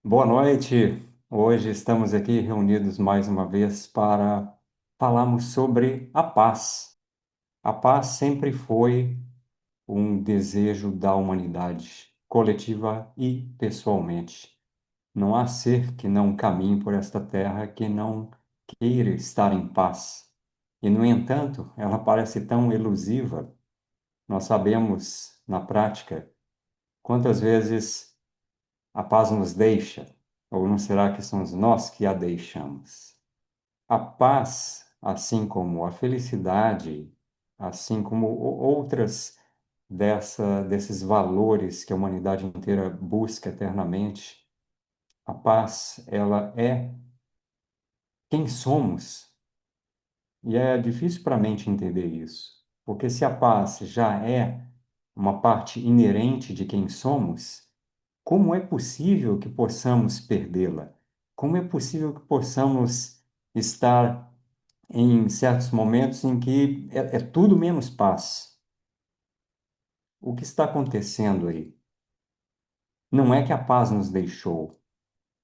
Boa noite. Hoje estamos aqui reunidos mais uma vez para falarmos sobre a paz. A paz sempre foi um desejo da humanidade, coletiva e pessoalmente. Não há ser que não caminhe por esta terra que não queira estar em paz. E, no entanto, ela parece tão elusiva. Nós sabemos, na prática, quantas vezes a paz nos deixa, ou não será que somos nós que a deixamos? A paz, assim como a felicidade, assim como outras desses valores que a humanidade inteira busca eternamente, a paz, ela é quem somos. E é difícil para a mente entender isso, porque se a paz já é uma parte inerente de quem somos, como é possível que possamos perdê-la? Como é possível que possamos estar em certos momentos em que é tudo menos paz? O que está acontecendo aí? Não é que a paz nos deixou,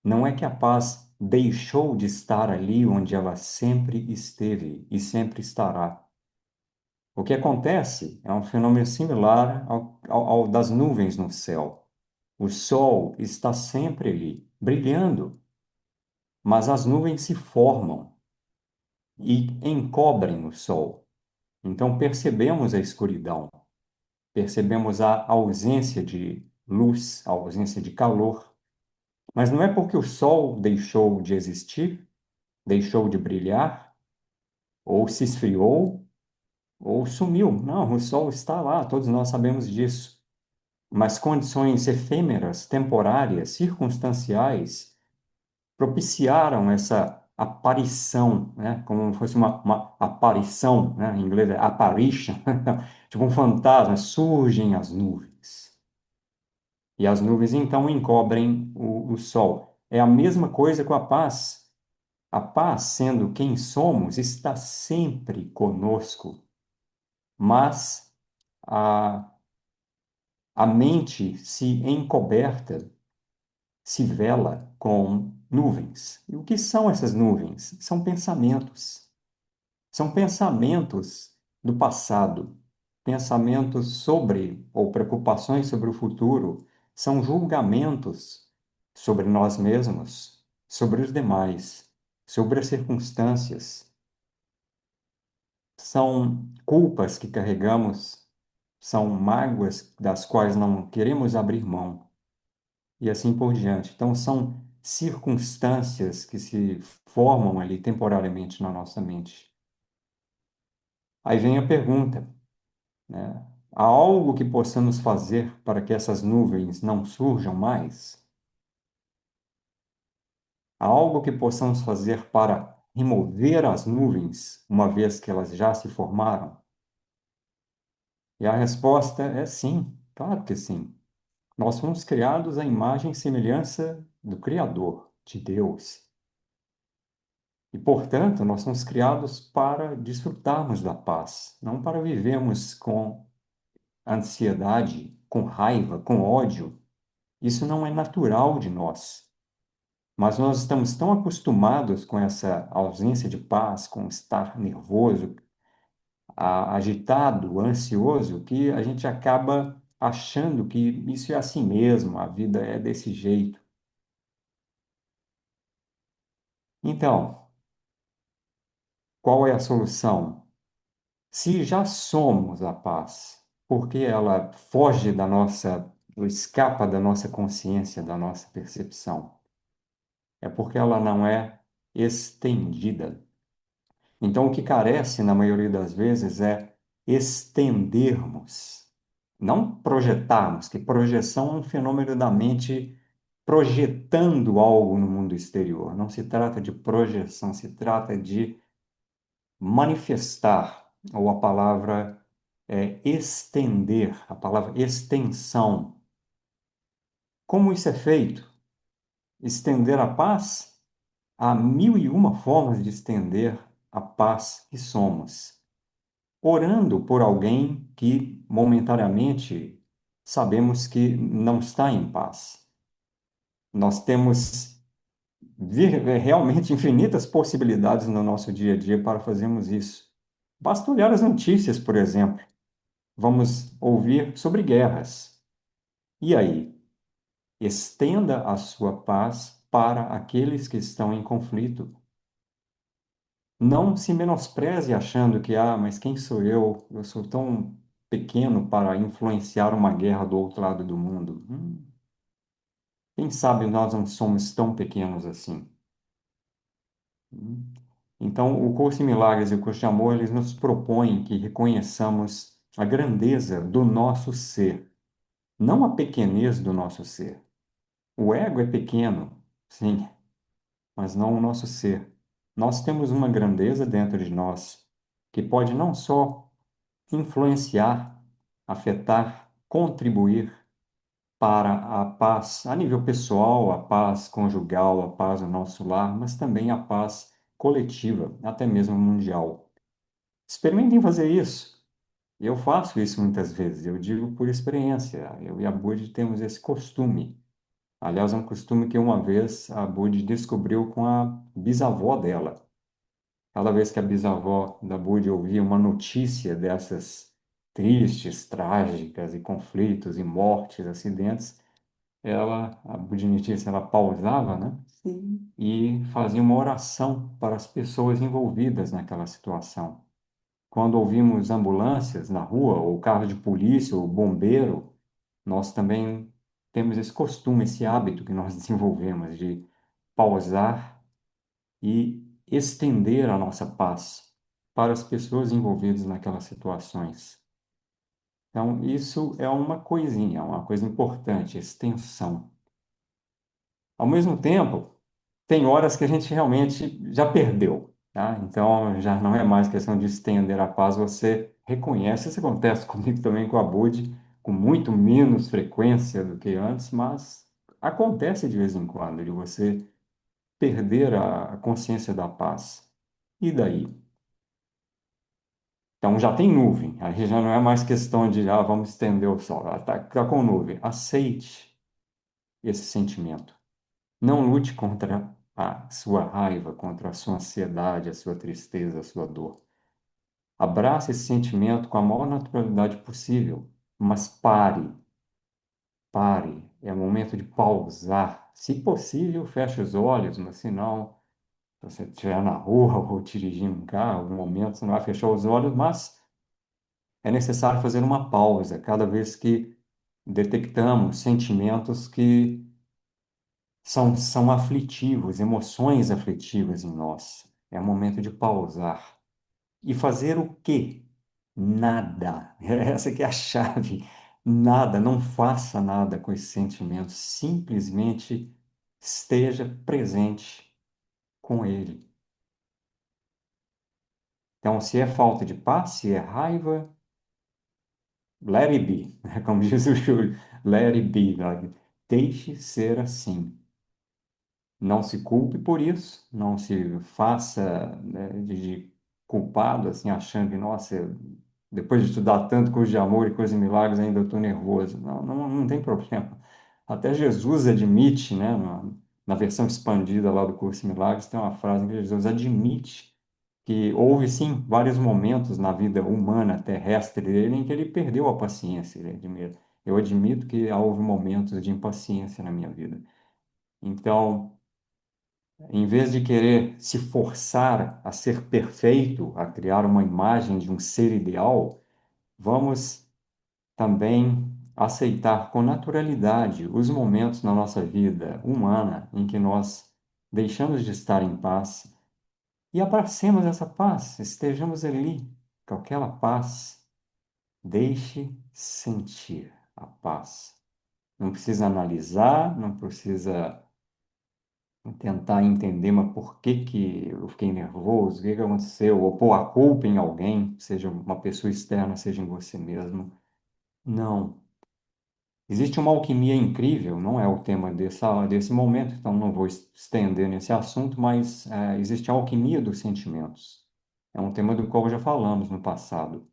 não é que a paz deixou de estar ali onde ela sempre esteve e sempre estará. O que acontece é um fenômeno similar ao das nuvens no céu. O sol está sempre ali, brilhando, mas as nuvens se formam e encobrem o sol. Então percebemos a escuridão, percebemos a ausência de luz, a ausência de calor. Mas não é porque o sol deixou de existir, deixou de brilhar, ou se esfriou, ou sumiu. Não, o sol está lá, todos nós sabemos disso. Mas condições efêmeras, temporárias, circunstanciais, propiciaram essa aparição, né? Como fosse uma aparição, né? Em inglês é apparition, tipo um fantasma, surgem as nuvens. E as nuvens então encobrem o sol. É a mesma coisa com a paz. A paz, sendo quem somos, está sempre conosco, mas a, a mente se encoberta, se vela com nuvens. E o que são essas nuvens? São pensamentos. São pensamentos do passado, pensamentos sobre ou preocupações sobre o futuro, são julgamentos sobre nós mesmos, sobre os demais, sobre as circunstâncias. São culpas que carregamos, são mágoas das quais não queremos abrir mão, e assim por diante. Então, são circunstâncias que se formam ali temporariamente na nossa mente. Aí vem a pergunta, né? Há algo que possamos fazer para que essas nuvens não surjam mais? Há algo que possamos fazer para remover as nuvens, uma vez que elas já se formaram? E a resposta é sim, claro que sim. Nós fomos criados à imagem e semelhança do Criador, de Deus. E, portanto, nós somos criados para desfrutarmos da paz, não para vivermos com ansiedade, com raiva, com ódio. Isso não é natural de nós. Mas nós estamos tão acostumados com essa ausência de paz, com estar nervoso, agitado, ansioso, que a gente acaba achando que isso é assim mesmo, a vida é desse jeito. Então, qual é a solução? Se já somos a paz, por que ela foge da nossa, ou escapa da nossa consciência, da nossa percepção? É porque ela não é estendida. Então, o que carece, na maioria das vezes, é estendermos, não projetarmos, que projeção é um fenômeno da mente projetando algo no mundo exterior. Não se trata de projeção, se trata de manifestar, ou a palavra é estender, a palavra extensão. Como isso é feito? Estender a paz? Há mil e uma formas de estender a paz que somos. Orando por alguém que momentaneamente sabemos que não está em paz. Nós temos realmente infinitas possibilidades no nosso dia a dia para fazermos isso. Basta olhar as notícias, por exemplo. Vamos ouvir sobre guerras. E aí? Estenda a sua paz para aqueles que estão em conflito. Não se menospreze achando que, mas quem sou eu? Eu sou tão pequeno para influenciar uma guerra do outro lado do mundo. Quem sabe nós não somos tão pequenos assim. Hum. Então, o curso em Milagres e o curso de Amor, eles nos propõem que reconheçamos a grandeza do nosso ser, não a pequenez do nosso ser. O ego é pequeno, sim, mas não o nosso ser. Nós temos uma grandeza dentro de nós que pode não só influenciar, afetar, contribuir para a paz a nível pessoal, a paz conjugal, a paz no nosso lar, mas também a paz coletiva, até mesmo mundial. Experimentem fazer isso. Eu faço isso muitas vezes, eu digo por experiência. Eu e a Budi temos esse costume. Aliás, é um costume que uma vez a Budi descobriu com a bisavó dela. Cada vez que a bisavó da Budi ouvia uma notícia dessas tristes, trágicas e conflitos e mortes, acidentes, a Budi Notícia, ela pausava, né? Sim. E fazia uma oração para as pessoas envolvidas naquela situação. Quando ouvimos ambulâncias na rua, ou carro de polícia, ou bombeiro, nós também temos esse costume, esse hábito que nós desenvolvemos de pausar e estender a nossa paz para as pessoas envolvidas naquelas situações. Então, isso é uma coisinha, uma coisa importante, extensão. Ao mesmo tempo, tem horas que a gente realmente já perdeu, tá? Então, já não é mais questão de estender a paz, você reconhece. Isso acontece comigo também com a Bud, com muito menos frequência do que antes, mas acontece de vez em quando, de você perder a consciência da paz. E daí? Então já tem nuvem, aí já não é mais questão de, vamos estender o sol, tá com nuvem. Aceite esse sentimento. Não lute contra a sua raiva, contra a sua ansiedade, a sua tristeza, a sua dor. Abrace esse sentimento com a maior naturalidade possível, mas pare. É o momento de pausar. Se possível, feche os olhos, mas se não, se você estiver na rua ou dirigindo um carro, no momento você não vai fechar os olhos, mas é necessário fazer uma pausa cada vez que detectamos sentimentos que são aflitivos, emoções aflitivas em nós. É o momento de pausar. E fazer o quê? Nada. Essa que é a chave. Nada, não faça nada com esses sentimentos. Simplesmente esteja presente com ele. Então, se é falta de paz, se é raiva, let it be, como diz o Júlio, let it be, deixe ser assim. Não se culpe por isso, não se faça, né, de culpado, assim, achando que, nossa, depois de estudar tanto coisa de amor e coisa de milagres, ainda estou nervoso. Não, não, não tem problema. Até Jesus admite, né, na versão expandida lá do Curso em Milagres, tem uma frase em que Jesus admite que houve, sim, vários momentos na vida humana, terrestre dele, em que ele perdeu a paciência. Ele admite. Eu admito que houve momentos de impaciência na minha vida. Então, em vez de querer se forçar a ser perfeito, a criar uma imagem de um ser ideal, vamos também aceitar com naturalidade os momentos na nossa vida humana em que nós deixamos de estar em paz e abracemos essa paz, estejamos ali com aquela paz. Deixe sentir a paz. Não precisa analisar, não precisa tentar entender, mas por que que eu fiquei nervoso, o que que aconteceu, ou pôr a culpa em alguém, seja uma pessoa externa, seja em você mesmo. Não. Existe uma alquimia incrível, não é o tema desse momento, então não vou estender nesse assunto, mas existe a alquimia dos sentimentos. É um tema do qual já falamos no passado.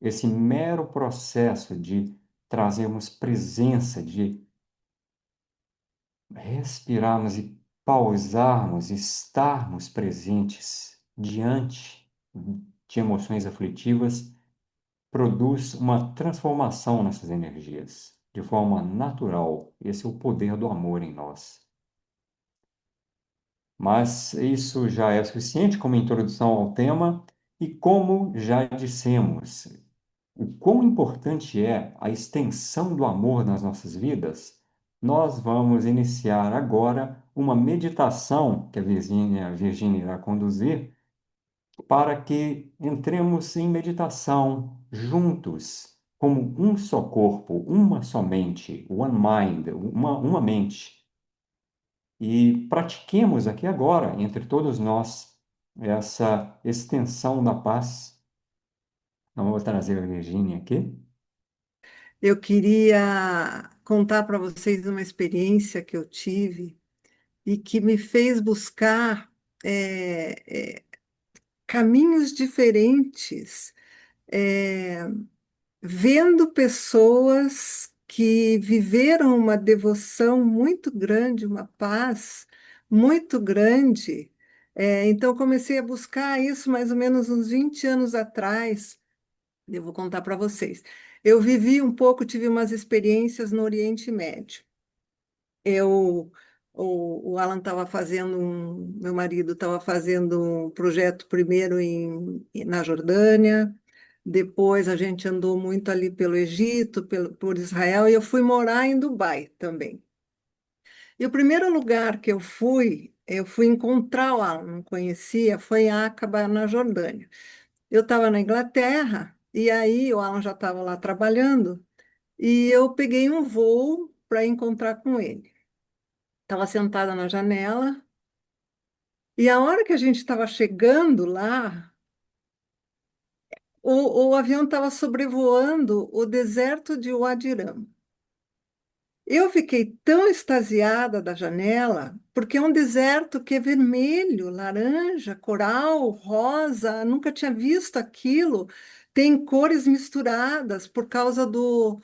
Esse mero processo de trazermos presença, de respirarmos e pausarmos, estarmos presentes diante de emoções aflitivas, produz uma transformação nessas energias, de forma natural. Esse é o poder do amor em nós. Mas isso já é suficiente como introdução ao tema, e como já dissemos, o quão importante é a extensão do amor nas nossas vidas, nós vamos iniciar agora uma meditação que a Virgínia irá conduzir, para que entremos em meditação juntos, como um só corpo, uma só mente, one mind, uma mente, e pratiquemos aqui agora, entre todos nós, essa extensão da paz. Então, vou trazer a Virgínia aqui. Eu queria contar para vocês uma experiência que eu tive e que me fez buscar caminhos diferentes, é, vendo pessoas que viveram uma devoção muito grande, uma paz muito grande. Então, comecei a buscar isso mais ou menos uns 20 anos atrás. Eu vou contar para vocês. Eu vivi um pouco, tive umas experiências no Oriente Médio. Eu, o Alan estava fazendo meu marido estava fazendo um projeto primeiro na Jordânia, depois a gente andou muito ali pelo Egito, por Israel, e eu fui morar em Dubai também. E o primeiro lugar que eu fui encontrar o Alan, não conhecia, foi em Aqaba, na Jordânia. Eu estava na Inglaterra, e aí o Alan já estava lá trabalhando, e eu peguei um voo para encontrar com ele. Estava sentada na janela, e a hora que a gente estava chegando lá, o avião estava sobrevoando o deserto de Wadiram. Eu fiquei tão extasiada da janela, porque é um deserto que é vermelho, laranja, coral, rosa, nunca tinha visto aquilo. Tem cores misturadas por causa do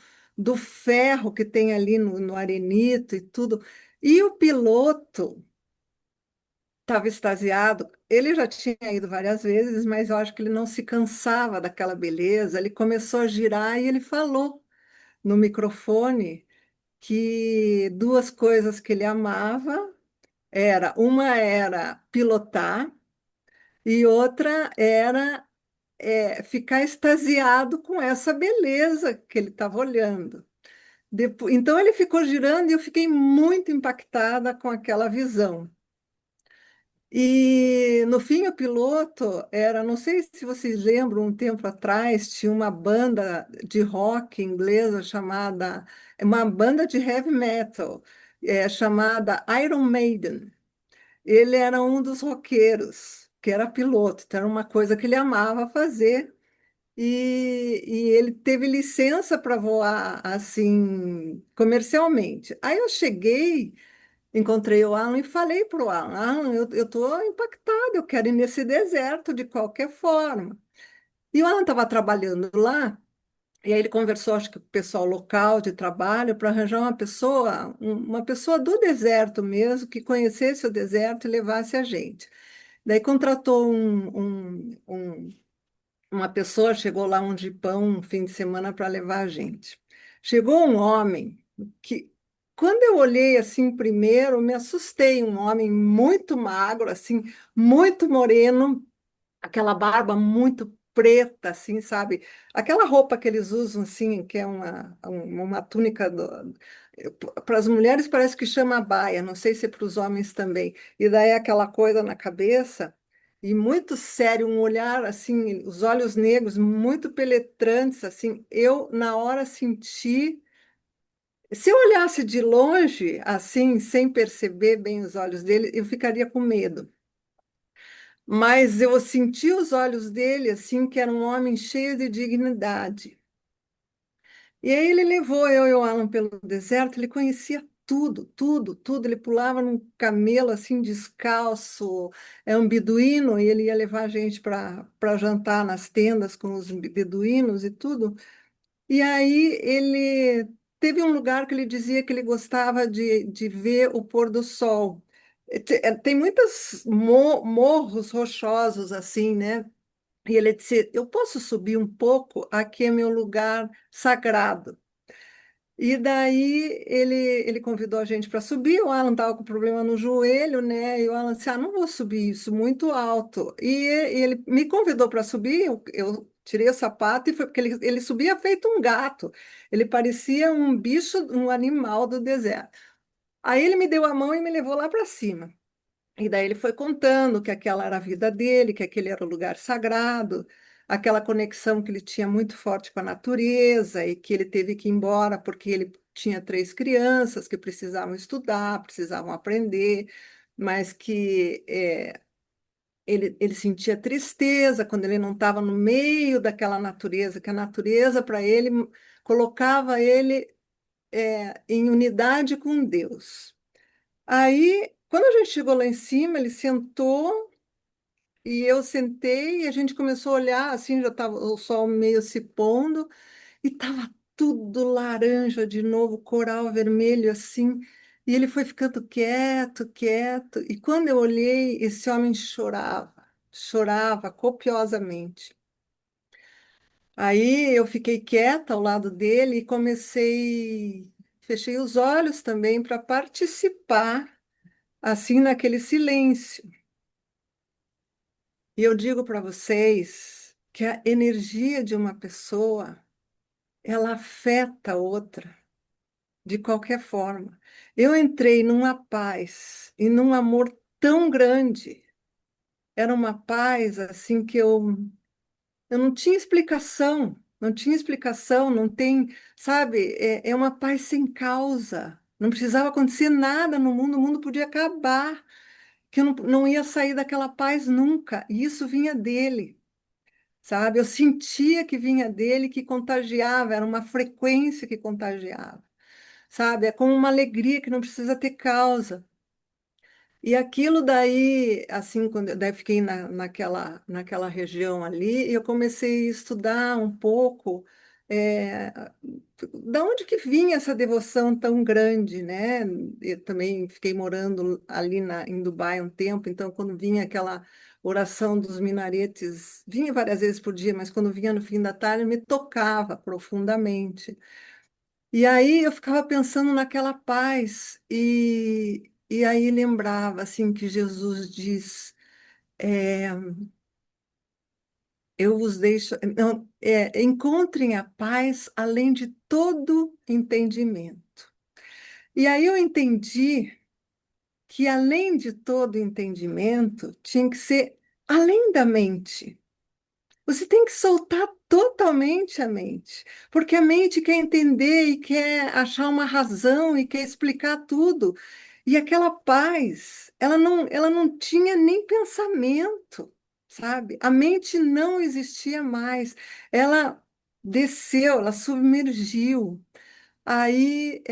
ferro que tem ali no arenito e tudo. E o piloto estava extasiado. Ele já tinha ido várias vezes, mas eu acho que ele não se cansava daquela beleza. Ele começou a girar e ele falou no microfone que duas coisas que ele amava uma era pilotar e outra era ficar extasiado com essa beleza que ele estava olhando. Então ele ficou girando e eu fiquei muito impactada com aquela visão. E no fim, o piloto era, não sei se vocês lembram, um tempo atrás, tinha uma banda de rock inglesa uma banda de heavy metal, chamada Iron Maiden. Ele era um dos roqueiros, que era piloto, então era uma coisa que ele amava fazer. E ele teve licença para voar assim comercialmente. Aí eu cheguei. Encontrei o Alan e falei para o Alan, Alan, eu estou impactada, eu quero ir nesse deserto de qualquer forma. E o Alan estava trabalhando lá, e aí ele conversou, acho que com o pessoal local de trabalho, para arranjar uma pessoa do deserto mesmo, que conhecesse o deserto e levasse a gente. Daí contratou uma pessoa, chegou lá um jipão um fim de semana para levar a gente. Chegou um homem que, quando eu olhei assim primeiro, me assustei, um homem muito magro, assim, muito moreno, aquela barba muito preta, assim, sabe? Aquela roupa que eles usam, assim, que é uma túnica para as mulheres parece que chama baia, não sei se para os homens também. E daí aquela coisa na cabeça, e muito sério, um olhar, assim, os olhos negros, muito penetrantes, assim. Eu, na hora, senti. Se eu olhasse de longe, assim, sem perceber bem os olhos dele, eu ficaria com medo. Mas eu senti os olhos dele assim, que era um homem cheio de dignidade. E aí ele levou eu e o Alan pelo deserto, ele conhecia tudo, tudo, tudo. Ele pulava num camelo assim descalço, é um beduíno, e ele ia levar a gente para jantar nas tendas com os beduínos e tudo. E aí ele teve um lugar que ele dizia que ele gostava de ver o pôr do sol. Tem muitos morros rochosos assim, né? E ele disse: Eu posso subir um pouco? Aqui é meu lugar sagrado. E daí ele convidou a gente para subir. O Alan estava com problema no joelho, né? E o Alan disse: não vou subir isso, muito alto. E ele me convidou para subir. Eu tirei o sapato e foi porque ele subia feito um gato. Ele parecia um bicho, um animal do deserto. Aí ele me deu a mão e me levou lá para cima. E daí ele foi contando que aquela era a vida dele, que aquele era o lugar sagrado, aquela conexão que ele tinha muito forte com a natureza e que ele teve que ir embora porque ele tinha três crianças que precisavam estudar, precisavam aprender, mas que ele sentia tristeza quando ele não estava no meio daquela natureza, que a natureza para ele colocava ele em unidade com Deus. Aí, quando a gente chegou lá em cima, ele sentou e eu sentei e a gente começou a olhar, assim, já estava o sol meio se pondo e estava tudo laranja de novo, coral vermelho assim. E ele foi ficando quieto, quieto. E quando eu olhei, esse homem chorava, chorava copiosamente. Aí eu fiquei quieta ao lado dele e fechei os olhos também para participar, assim, naquele silêncio. E eu digo para vocês que a energia de uma pessoa, ela afeta a outra de qualquer forma. Eu entrei numa paz e num amor tão grande. Era uma paz assim que eu não tinha explicação, não tinha explicação, não tem, sabe, é uma paz sem causa. Não precisava acontecer nada no mundo, o mundo podia acabar, que eu não ia sair daquela paz nunca. E isso vinha dele. Sabe? Eu sentia que vinha dele, que contagiava, era uma frequência que contagiava, sabe? É como uma alegria que não precisa ter causa. E aquilo daí, assim, daí eu fiquei naquela região ali, e eu comecei a estudar um pouco é, da onde que vinha essa devoção tão grande, né? Eu também fiquei morando ali em Dubai um tempo, então quando vinha aquela oração dos minaretes, vinha várias vezes por dia, mas quando vinha no fim da tarde, me tocava profundamente. E aí eu ficava pensando naquela paz e aí lembrava assim que Jesus diz, é, eu vos deixo, não, encontrem a paz além de todo entendimento. E aí eu entendi que além de todo entendimento tinha que ser além da mente. Você tem que soltar totalmente a mente, porque a mente quer entender e quer achar uma razão e quer explicar tudo. E aquela paz, ela não tinha nem pensamento, sabe? A mente não existia mais. Ela desceu, ela submergiu. Aí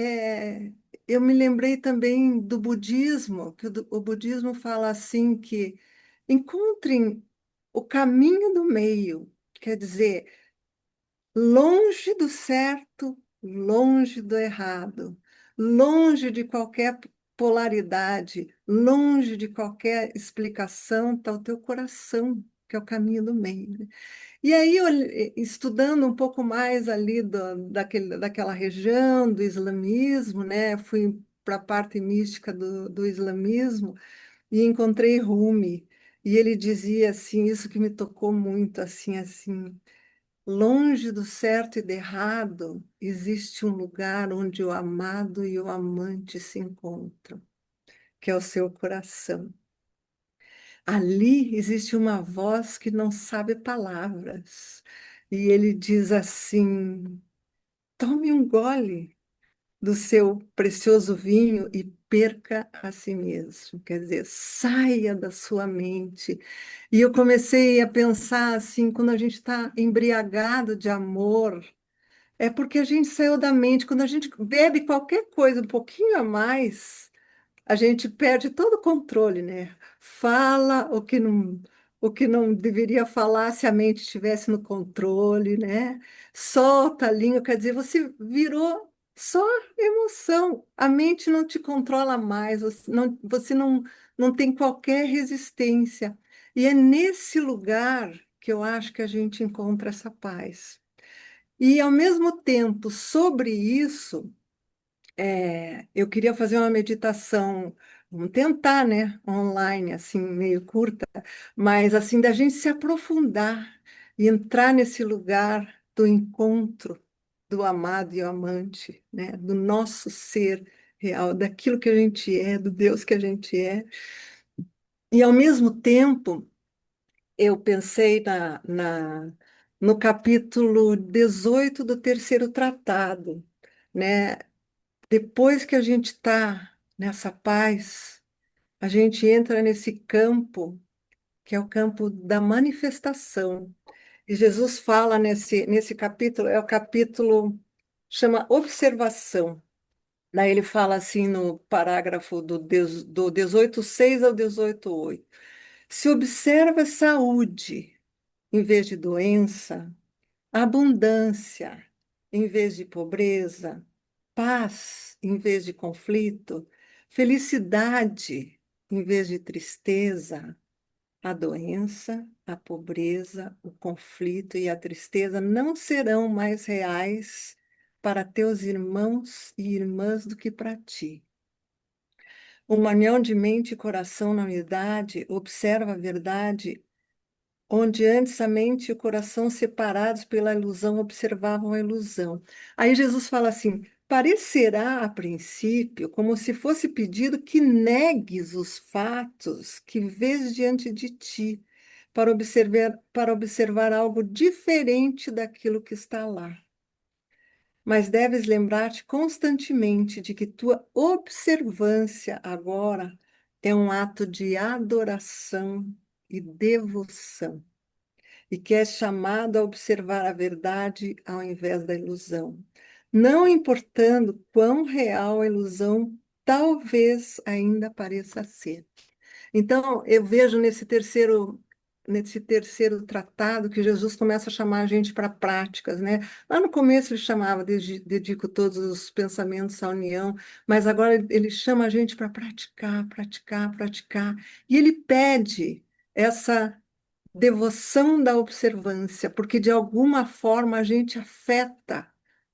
eu me lembrei também do budismo, que o budismo fala assim que encontrem o caminho do meio, quer dizer, longe do certo, longe do errado, longe de qualquer polaridade, longe de qualquer explicação, está o teu coração, que é o caminho do meio. E aí, estudando um pouco mais ali daquela região do islamismo, né, fui para a parte mística do islamismo e encontrei Rumi. E ele dizia assim, isso que me tocou muito, assim, longe do certo e do errado, existe um lugar onde o amado e o amante se encontram, que é o seu coração. Ali existe uma voz que não sabe palavras. E ele diz assim: tome um gole do seu precioso vinho e perca a si mesmo. Quer dizer, saia da sua mente. E eu comecei a pensar assim: quando a gente está embriagado de amor, é porque a gente saiu da mente. Quando a gente bebe qualquer coisa um pouquinho a mais, a gente perde todo o controle, né? Fala o que não deveria falar se a mente estivesse no controle, né? Solta a língua, quer dizer, você virou. Só emoção. A mente não te controla mais, você não tem qualquer resistência. E é nesse lugar que eu acho que a gente encontra essa paz. E, ao mesmo tempo, sobre isso, eu queria fazer uma meditação, vamos tentar, né, online, assim, meio curta, mas, assim, da gente se aprofundar e entrar nesse lugar do encontro do amado e o amante, né, do nosso ser real, daquilo que a gente é, do Deus que a gente é. E, ao mesmo tempo, eu pensei no capítulo 18 do terceiro tratado, né? Depois que a gente está nessa paz, a gente entra nesse campo, que é o campo da manifestação. E Jesus fala nesse capítulo, é o capítulo, chama Observação. Daí ele fala assim no parágrafo do 18:6 ao 18:8. Se observa saúde em vez de doença, abundância em vez de pobreza, paz em vez de conflito, felicidade em vez de tristeza, a doença, a pobreza, o conflito e a tristeza não serão mais reais para teus irmãos e irmãs do que para ti. Uma união de mente e coração na unidade observa a verdade onde antes a mente e o coração separados pela ilusão observavam a ilusão. Aí Jesus fala assim: parecerá a princípio como se fosse pedido que negues os fatos que vês diante de ti, para observar algo diferente daquilo que está lá. Mas deves lembrar-te constantemente de que tua observância agora é um ato de adoração e devoção e que é chamado a observar a verdade ao invés da ilusão, não importando quão real a ilusão talvez ainda pareça ser. Então, eu vejo nesse terceiro tratado que Jesus começa a chamar a gente para práticas, né? Lá no começo ele chamava, dedico todos os pensamentos à união, mas agora ele chama a gente para praticar, praticar, praticar. E ele pede essa devoção da observância, porque de alguma forma a gente afeta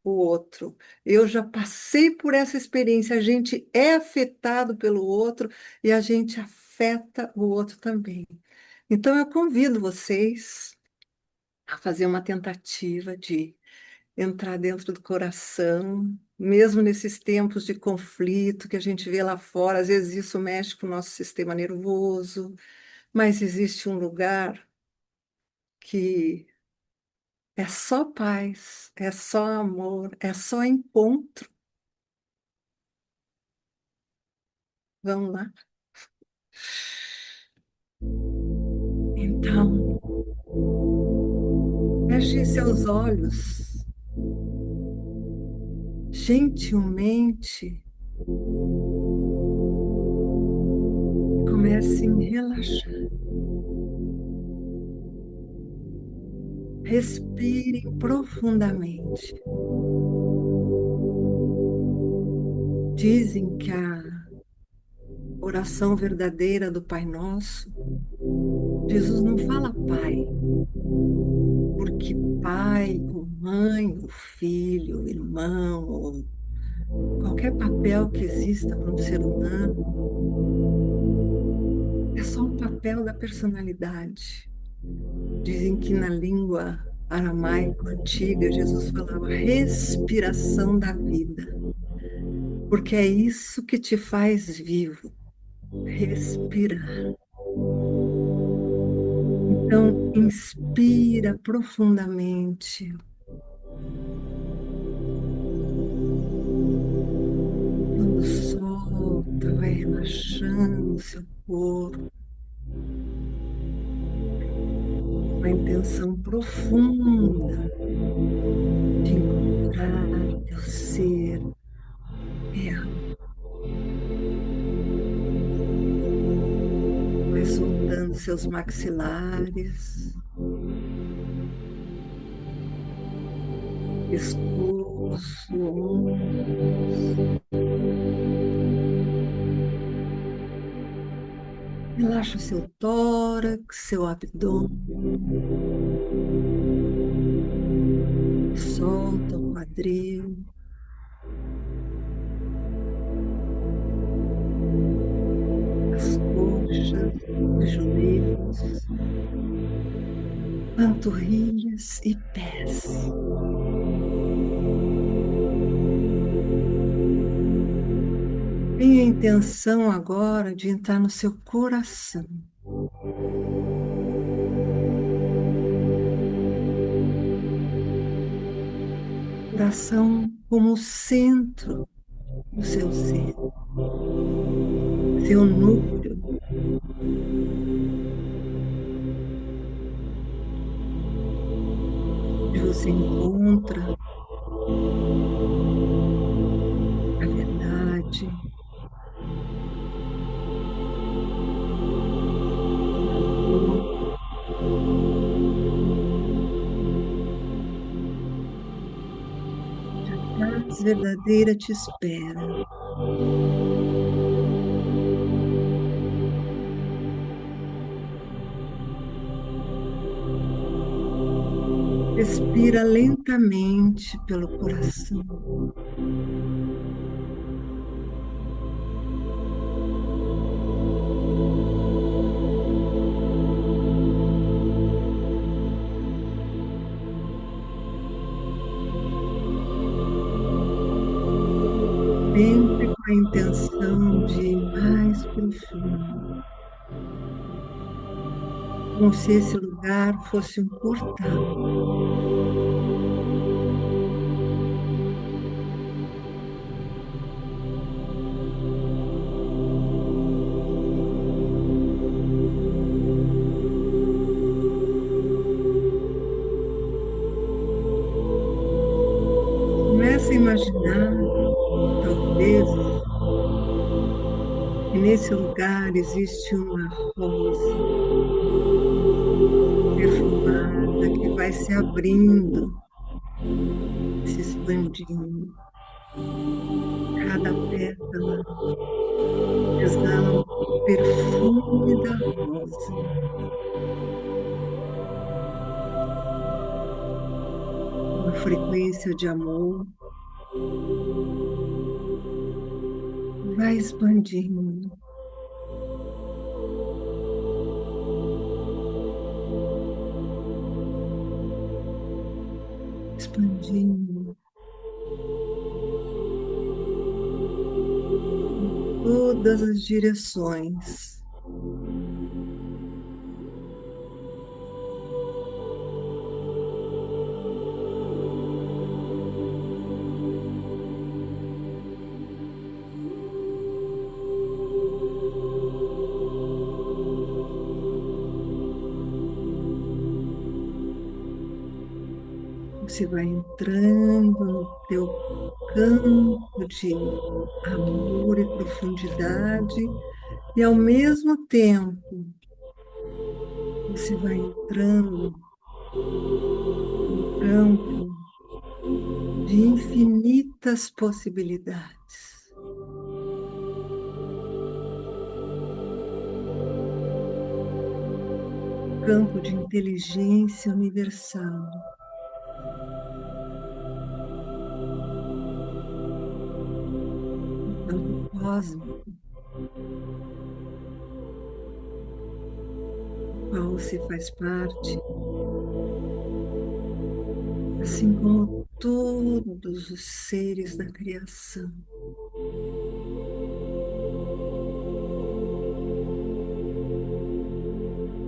o outro. Eu já passei por essa experiência, a gente é afetado pelo outro e a gente afeta o outro também. Então eu convido vocês a fazer uma tentativa de entrar dentro do coração, mesmo nesses tempos de conflito que a gente vê lá fora, às vezes isso mexe com o nosso sistema nervoso, mas existe um lugar que é só paz, é só amor, é só encontro. Vamos lá? Então, feche seus olhos gentilmente e comece a relaxar. Respire profundamente. Dizem que a oração verdadeira do Pai Nosso, Jesus não fala Pai, porque pai, ou mãe, ou filho, ou irmão, ou qualquer papel que exista para um ser humano, é só um papel da personalidade. Dizem que na língua aramaico antiga, Jesus falava respiração da vida, porque é isso que te faz vivo, respirar. Então, inspira profundamente, quando solta, vai relaxando o seu corpo, uma intenção profunda de encontrar teu ser real. Vai soltando seus maxilares, pescoço, ombro, Relaxa o seu tórax, seu abdômen, solta o quadril, as coxas, os joelhos, panturrilhas e pés. Tenha a intenção agora de entrar no seu coração. Coração como o centro do seu ser, seu núcleo. Onde você encontra a verdade, o amor, a paz verdadeira te espera. Respira lentamente pelo coração. Sempre com a intenção de ir mais profundo. Como se esse lugar fosse um portal. Começa a imaginar, talvez, que nesse lugar existe uma rosa perfumada que vai se abrindo, se expandindo. Cada pétala exala um perfume da rosa. Uma frequência de amor vai expandindo. Expandindo em todas as direções. Você vai entrando no teu campo de amor e profundidade, e ao mesmo tempo você vai entrando no campo de infinitas possibilidades. Campo de inteligência universal. Campo cósmico, do qual você faz parte, assim como todos os seres da criação.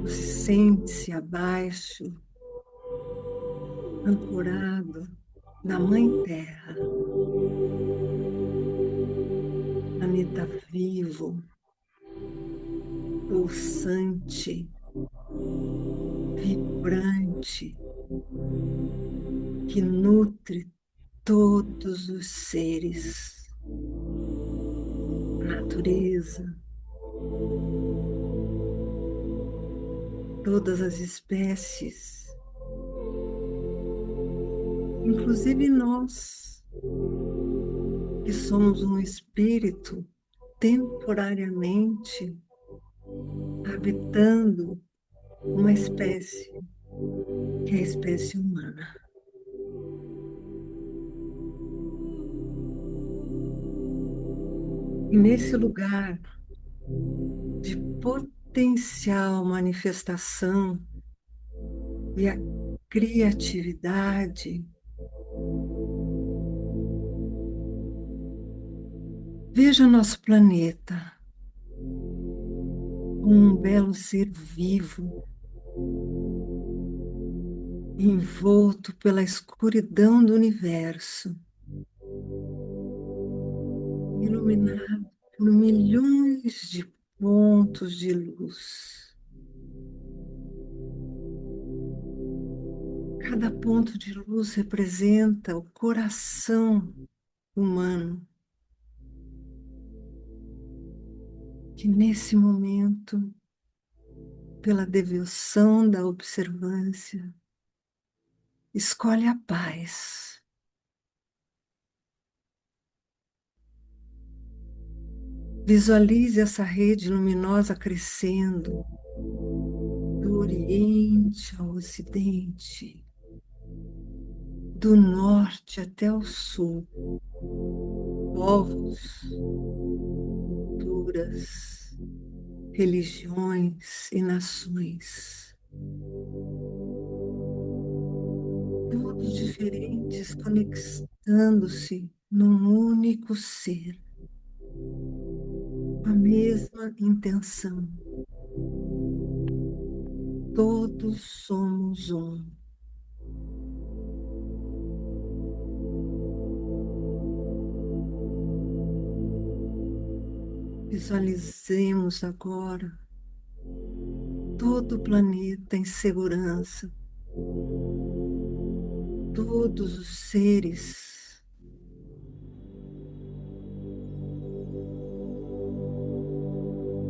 Você sente-se abaixo, ancorado na Mãe Terra, planeta vivo, pulsante, vibrante, que nutre todos os seres, a natureza, todas as espécies, inclusive nós, que somos um espírito temporariamente habitando uma espécie, que é a espécie humana. E nesse lugar de potencial manifestação e a criatividade, veja nosso planeta como um belo ser vivo, envolto pela escuridão do universo, iluminado por milhões de pontos de luz. Cada ponto de luz representa o coração humano, que nesse momento, pela devoção da observância, escolhe a paz. Visualize essa rede luminosa crescendo do Oriente ao Ocidente, do Norte até o Sul. Povos, culturas, religiões e nações. Todos diferentes, conectando-se num único ser, com a mesma intenção. Todos somos um. Visualizemos agora todo o planeta em segurança, todos os seres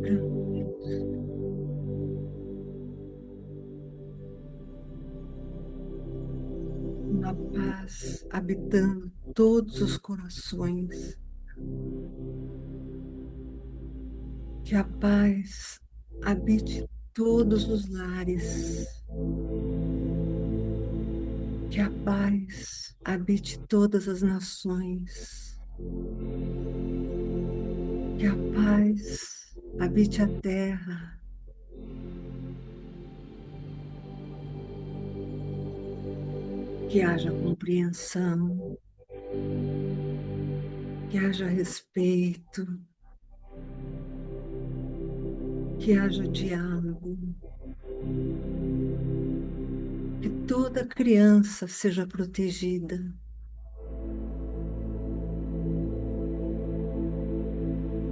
tranquilos, uma paz habitando todos os corações. Que a paz habite todos os lares. Que a paz habite todas as nações. Que a paz habite a terra. Que haja compreensão. Que haja respeito. Que haja diálogo. Que toda criança seja protegida.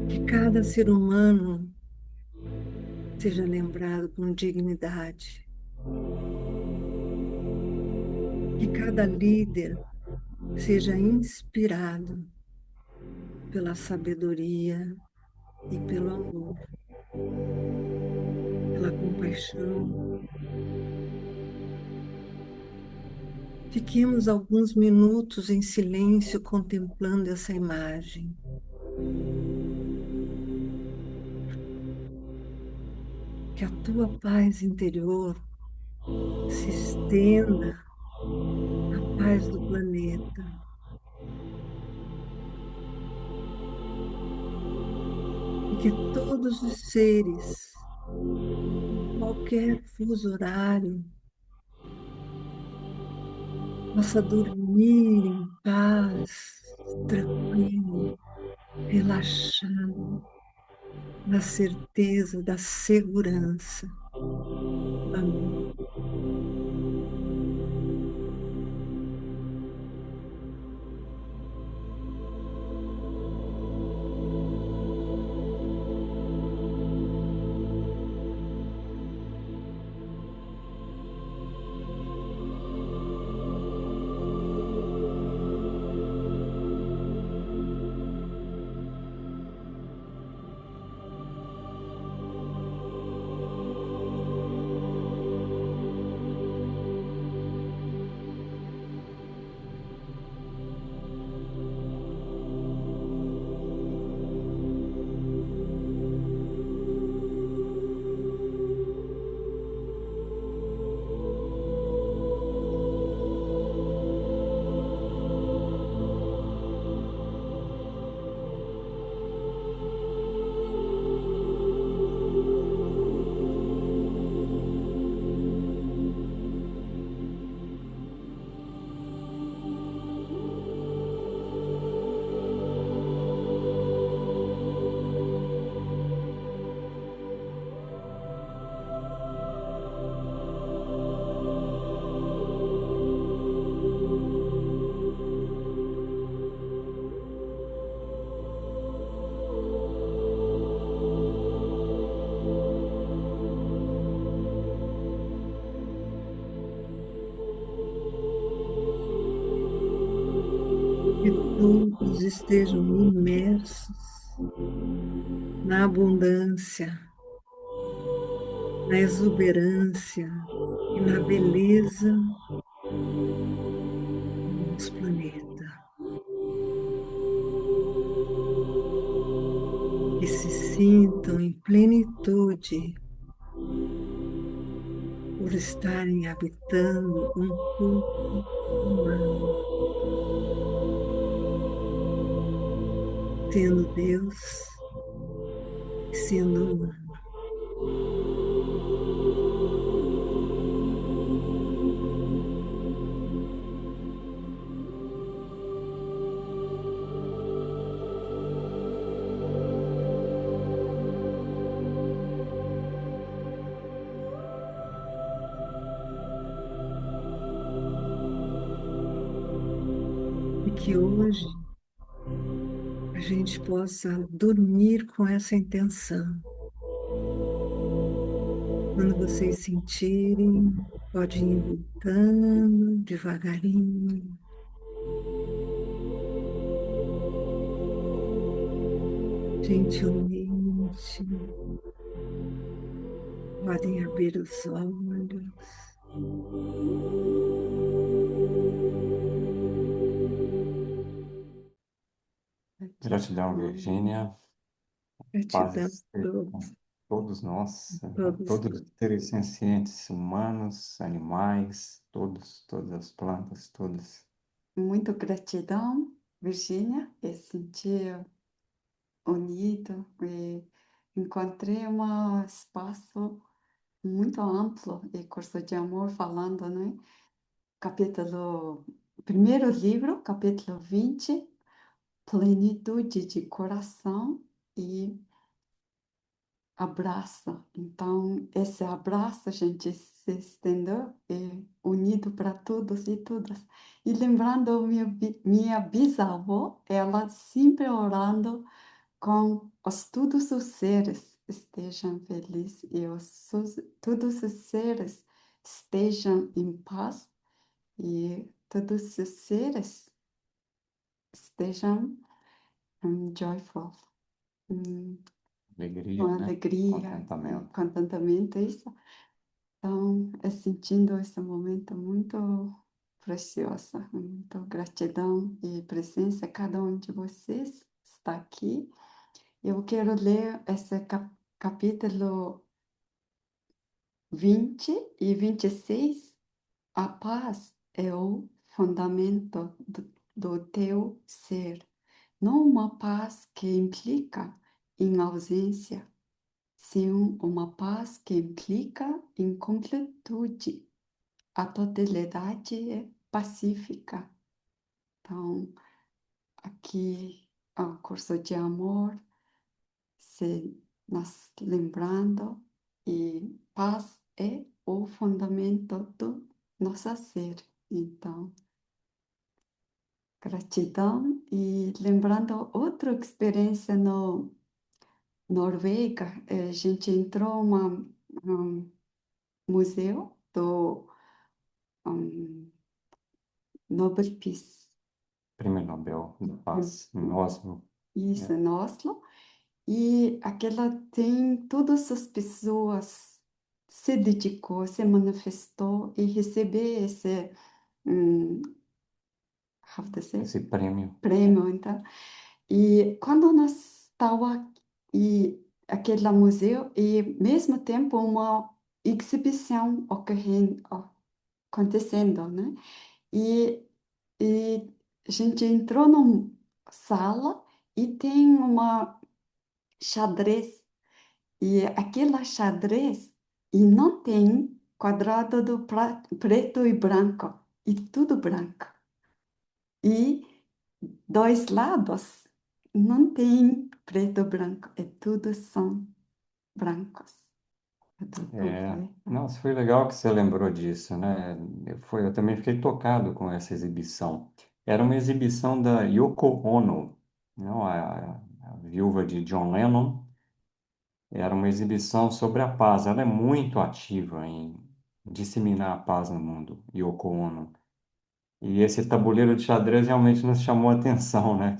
Que cada ser humano seja lembrado com dignidade. Que cada líder seja inspirado pela sabedoria e pelo amor, pela compaixão. Fiquemos alguns minutos em silêncio contemplando essa imagem. Que a tua paz interior se estenda à paz do planeta. E que todos os seres, em qualquer fuso horário, possa dormir em paz, tranquilo, relaxado, na certeza da segurança. Amém. todos estejam imersos na abundância, na exuberância e na beleza do nosso planeta. Que se sintam em plenitude por estarem habitando um corpo humano, sendo Deus e sendo humano. E que hoje a gente possa dormir com essa intenção. Quando vocês sentirem, podem ir voltando devagarinho, gentilmente. Podem abrir os olhos. Gratidão, Virgínia. Paz Gratidão a esteja com todos, todos nós, todos todos os seres sencientes, humanos, animais, todas as plantas, todos. Muito gratidão, Virgínia, e sentir unido e encontrei um espaço muito amplo e curso de amor falando, né? Capítulo, primeiro livro, capítulo 20, plenitude de coração e abraço. Então, esse abraço a gente se estendeu e unido para todos e todas. E lembrando minha bisavó, ela sempre orando com todos os seres estejam felizes e todos os seres estejam em paz e todos os seres estejam joyful, hum, com Alegria, né? alegria e Contentamento. contentamento, isso. Então, é sentindo esse momento muito precioso, muito gratidão e presença, cada um de vocês está aqui. Eu quero ler esse capítulo 20 e 26. A paz é o fundamento do teu ser, não uma paz que implica em ausência, sim uma paz que implica em completude. A totalidade é pacífica. Então, aqui, o curso de amor, se nos lembrando, e paz é o fundamento do nosso ser. Então, gratidão e lembrando outra experiência no Noruega, a gente entrou um museu do Nobel Peace, Prêmio Nobel da Paz em Oslo. isso, É, em Oslo, e aquela tem todas as pessoas se dedicou, se manifestou e receber esse, how to say, esse prêmio. prêmio, então. E quando nós estava e aquele museu e mesmo tempo uma exibição ocorrendo, acontecendo, né? E, e a gente entrou numa sala e tem uma xadrez e aquela xadrez e não tem quadrado do preto e branco e tudo branco e dois lados não tem preto e branco, é tudo são brancos. É tudo É, completo. nossa, foi legal que você lembrou disso, né? Eu também fiquei tocado com essa exibição. Era uma exibição da Yoko Ono, não, a viúva de John Lennon. Era uma exibição sobre a paz. Ela é muito ativa em disseminar a paz no mundo, Yoko Ono. E esse tabuleiro de xadrez realmente nos chamou a atenção, né?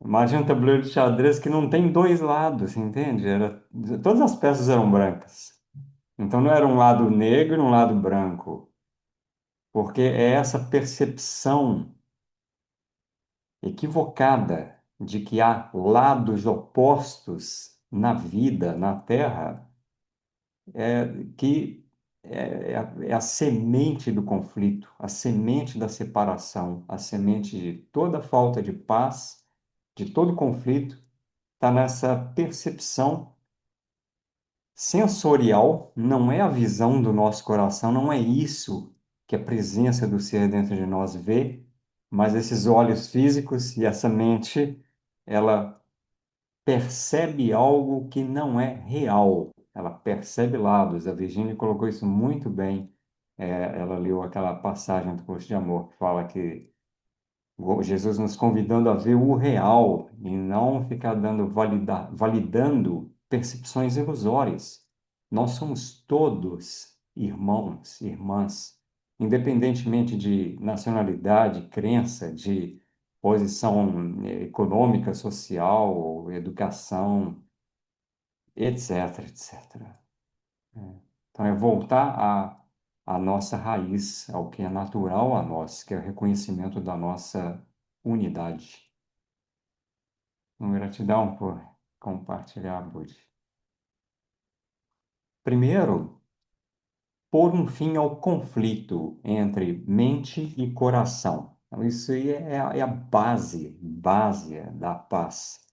Imagina um tabuleiro de xadrez que não tem dois lados, entende? Todas as peças eram brancas. Então não era um lado negro e um lado branco, porque é essa percepção equivocada de que há lados opostos na vida, na Terra, que é a semente do conflito, a semente da separação, a semente de toda falta de paz, de todo conflito, está nessa percepção sensorial, não é a visão do nosso coração, não é isso que a presença do ser dentro de nós vê, mas esses olhos físicos e essa mente, ela percebe algo que não é real. Ela percebe lados. A Virginia colocou isso muito bem. Ela leu aquela passagem do Curso de Amor que fala que Jesus nos convidando a ver o real e não ficar validando percepções ilusórias. Nós somos todos irmãos, irmãs, independentemente de nacionalidade, crença, de posição econômica, social, educação, etc, etc. Então, é voltar à nossa raiz, ao que é natural a nós, que é o reconhecimento da nossa unidade. Gratidão por compartilhar, Budi. Primeiro, pôr um fim ao conflito entre mente e coração. Então, isso aí é a base da paz.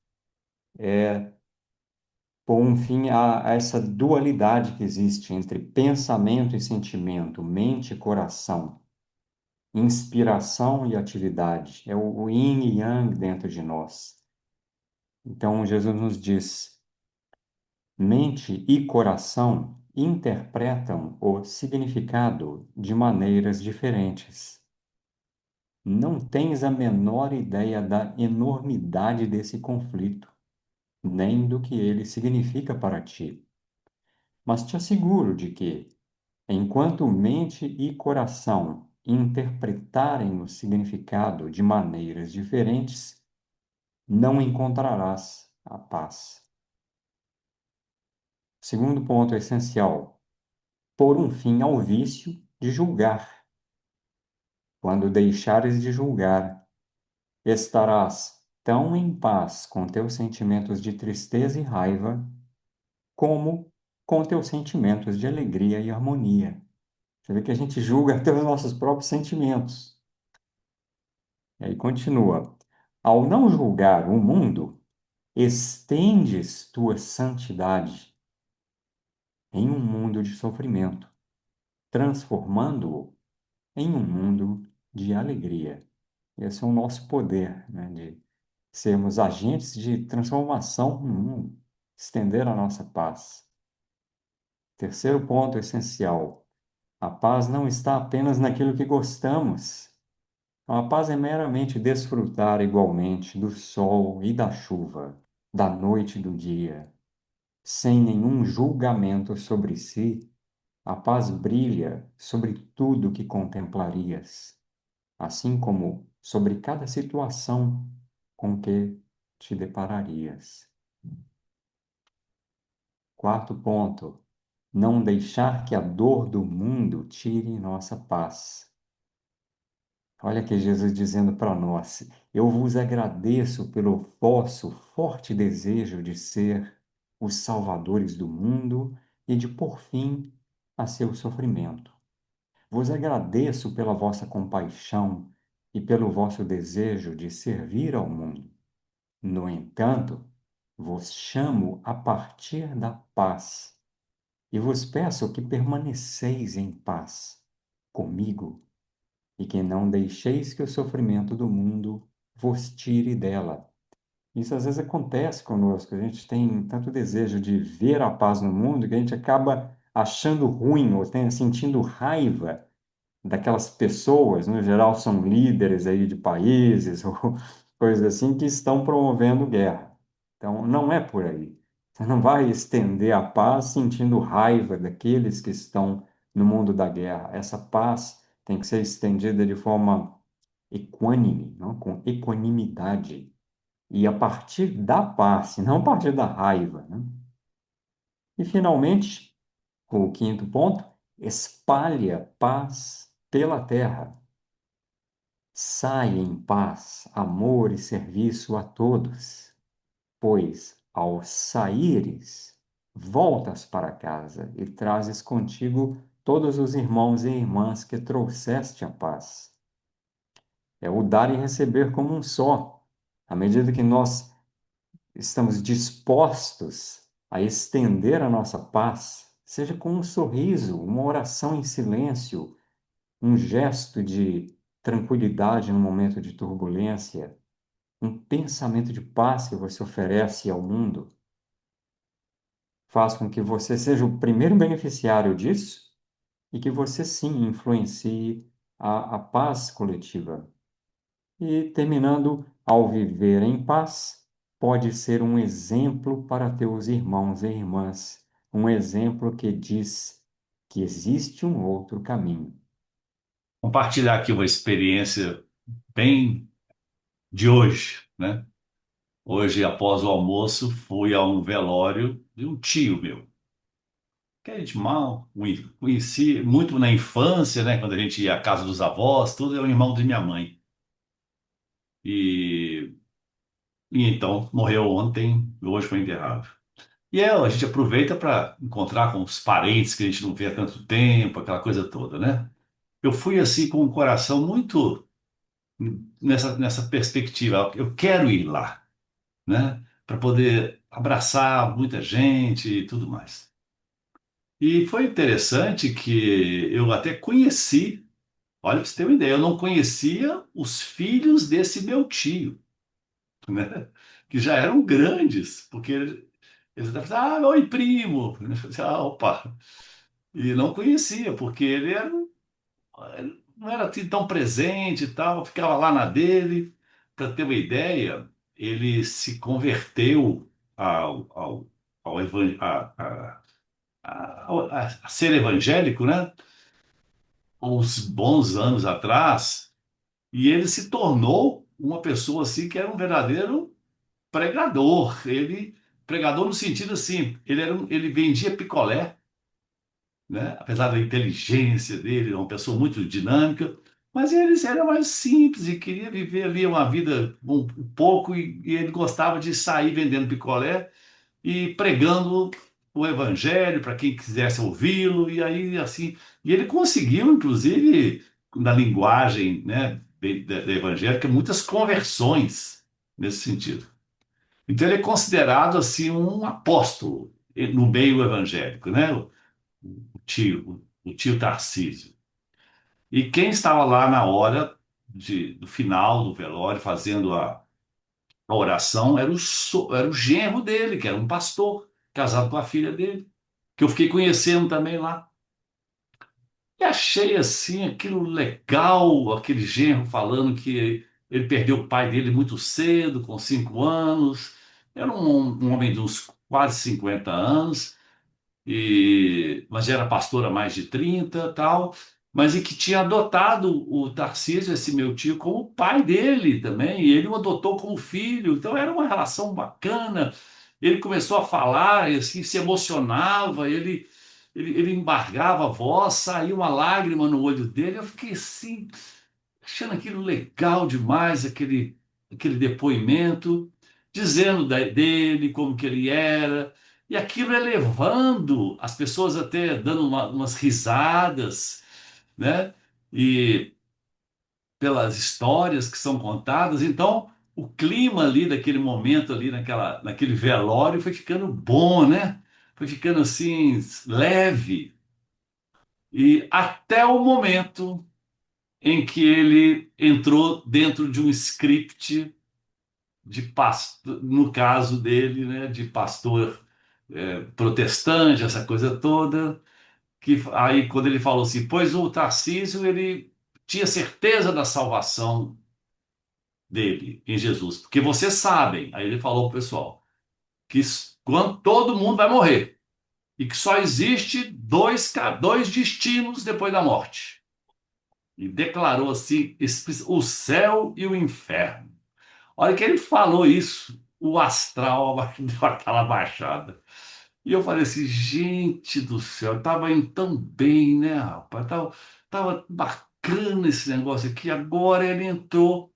Pôr um fim a essa dualidade que existe entre pensamento e sentimento, mente e coração, inspiração e atividade. É o yin e yang dentro de nós. Então, Jesus nos diz: mente e coração interpretam o significado de maneiras diferentes. Não tens a menor ideia da enormidade desse conflito, nem do que ele significa para ti. Mas te asseguro de que, enquanto mente e coração interpretarem o significado de maneiras diferentes, não encontrarás a paz. Segundo ponto essencial: pôr um fim ao vício de julgar. Quando deixares de julgar, estarás tão em paz com teus sentimentos de tristeza e raiva, como com teus sentimentos de alegria e harmonia. Você vê que a gente julga até os nossos próprios sentimentos. E aí continua: ao não julgar o mundo, estendes tua santidade em um mundo de sofrimento, transformando-o em um mundo de alegria. Esse é o nosso poder, né, de sermos agentes de transformação no mundo, estender a nossa paz. Terceiro ponto essencial: a paz não está apenas naquilo que gostamos. A paz é meramente desfrutar igualmente do sol e da chuva, da noite e do dia, sem nenhum julgamento sobre si. A paz brilha sobre tudo que contemplarias, assim como sobre cada situação com que te depararias. Quarto ponto: não deixar que a dor do mundo tire nossa paz. Olha que Jesus dizendo para nós: eu vos agradeço pelo vosso forte desejo de ser os salvadores do mundo e de pôr fim a seu sofrimento. Vos agradeço pela vossa compaixão e pelo vosso desejo de servir ao mundo. No entanto, vos chamo a partir da paz e vos peço que permaneceis em paz comigo e que não deixeis que o sofrimento do mundo vos tire dela. Isso às vezes acontece conosco, a gente tem tanto desejo de ver a paz no mundo que a gente acaba achando ruim ou sentindo raiva daquelas pessoas, no geral são líderes aí de países ou coisas assim, que estão promovendo guerra. Então, não é por aí. Você não vai estender a paz sentindo raiva daqueles que estão no mundo da guerra. Essa paz tem que ser estendida de forma equânime, não? Com equanimidade. E a partir da paz, e não a partir da raiva, né? E, finalmente, o quinto ponto, espalha paz pela terra. Sai em paz, amor e serviço a todos, pois, ao saíres, voltas para casa e trazes contigo todos os irmãos e irmãs que trouxeste a paz. É o dar e receber como um só. À medida que nós estamos dispostos a estender a nossa paz, seja com um sorriso, uma oração em silêncio, um gesto de tranquilidade no momento de turbulência, um pensamento de paz que você oferece ao mundo, faz com que você seja o primeiro beneficiário disso e que você sim influencie a paz coletiva. E terminando, ao viver em paz, pode ser um exemplo para teus irmãos e irmãs, um exemplo que diz que existe um outro caminho. Compartilhar aqui uma experiência bem de hoje, né? Hoje, após o almoço, fui a um velório de um tio meu, que a gente mal conheci muito na infância, né? Quando a gente ia à casa dos avós, tudo é um irmão de minha mãe. E, e então morreu ontem, hoje foi enterrado. E a gente aproveita para encontrar com os parentes que a gente não vê há tanto tempo, aquela coisa toda, né? Eu fui assim com o coração muito nessa perspectiva. Eu quero ir lá, né? Para poder abraçar muita gente e tudo mais. E foi interessante que eu até conheci, olha, para você ter uma ideia, eu não conhecia os filhos desse meu tio, né? Que já eram grandes, porque eles até falavam, ah, oi, primo. Eu falei, ah, opa. E não conhecia, porque ele não era assim tão presente e tal, ficava lá na dele. Para ter uma ideia, ele se converteu ao a ser evangélico, né? Uns bons anos atrás, e ele se tornou uma pessoa assim que era um verdadeiro pregador. Ele pregador no sentido assim, ele vendia picolé, né? Apesar da inteligência dele, é uma pessoa muito dinâmica, mas ele era mais simples e queria viver ali uma vida um pouco e ele gostava de sair vendendo picolé e pregando o evangelho para quem quisesse ouvi-lo, e aí assim, e ele conseguiu, inclusive, na linguagem, né, da evangélica, muitas conversões nesse sentido. Então ele é considerado assim um apóstolo no meio evangélico, né? O tio Tarcísio. E quem estava lá na hora do final do velório, fazendo a oração, era o genro dele, que era um pastor, casado com a filha dele, que eu fiquei conhecendo também lá. E achei assim aquilo legal, aquele genro falando que ele perdeu o pai dele muito cedo, com 5 anos. Era um homem de uns quase 50 anos, mas era pastor há mais de 30 tal, mas e que tinha adotado o Tarcísio, esse meu tio, como pai dele também, e ele o adotou como filho, então era uma relação bacana. Ele começou a falar, e assim, se emocionava, ele embargava a voz, saía uma lágrima no olho dele, eu fiquei assim, achando aquilo legal demais, aquele depoimento, dizendo dele, como que ele era, e aquilo elevando as pessoas até dando umas risadas, né? E pelas histórias que são contadas, então o clima ali daquele momento ali naquele velório foi ficando bom, né? Foi ficando assim leve e até o momento em que ele entrou dentro de um script de pastor, no caso dele, né, de pastor protestante, essa coisa toda, que aí quando ele falou assim, pois o Tarcísio, ele tinha certeza da salvação dele em Jesus, porque vocês sabem, aí ele falou pro pessoal, que quando todo mundo vai morrer, e que só existe dois destinos depois da morte. e declarou assim: o céu e o inferno. A hora que ele falou isso, o astral deu aquela baixada. E eu falei assim, gente do céu, estava indo tão bem, né, rapaz? Tava bacana esse negócio aqui. Agora ele entrou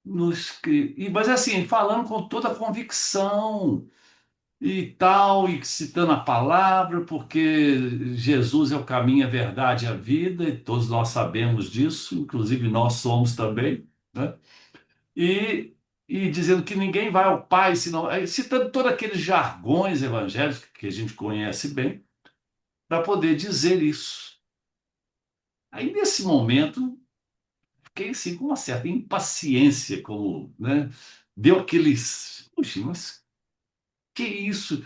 no script. Mas assim, falando com toda a convicção e tal, e citando a palavra, porque Jesus é o caminho, a verdade e a vida, e todos nós sabemos disso, inclusive nós somos também, né? E, e dizendo que ninguém vai ao Pai, senão, citando todos aqueles jargões evangélicos que a gente conhece bem, para poder dizer isso. Aí, nesse momento, fiquei assim com uma certa impaciência, como, né? Deu aqueles. Puxa, mas que isso?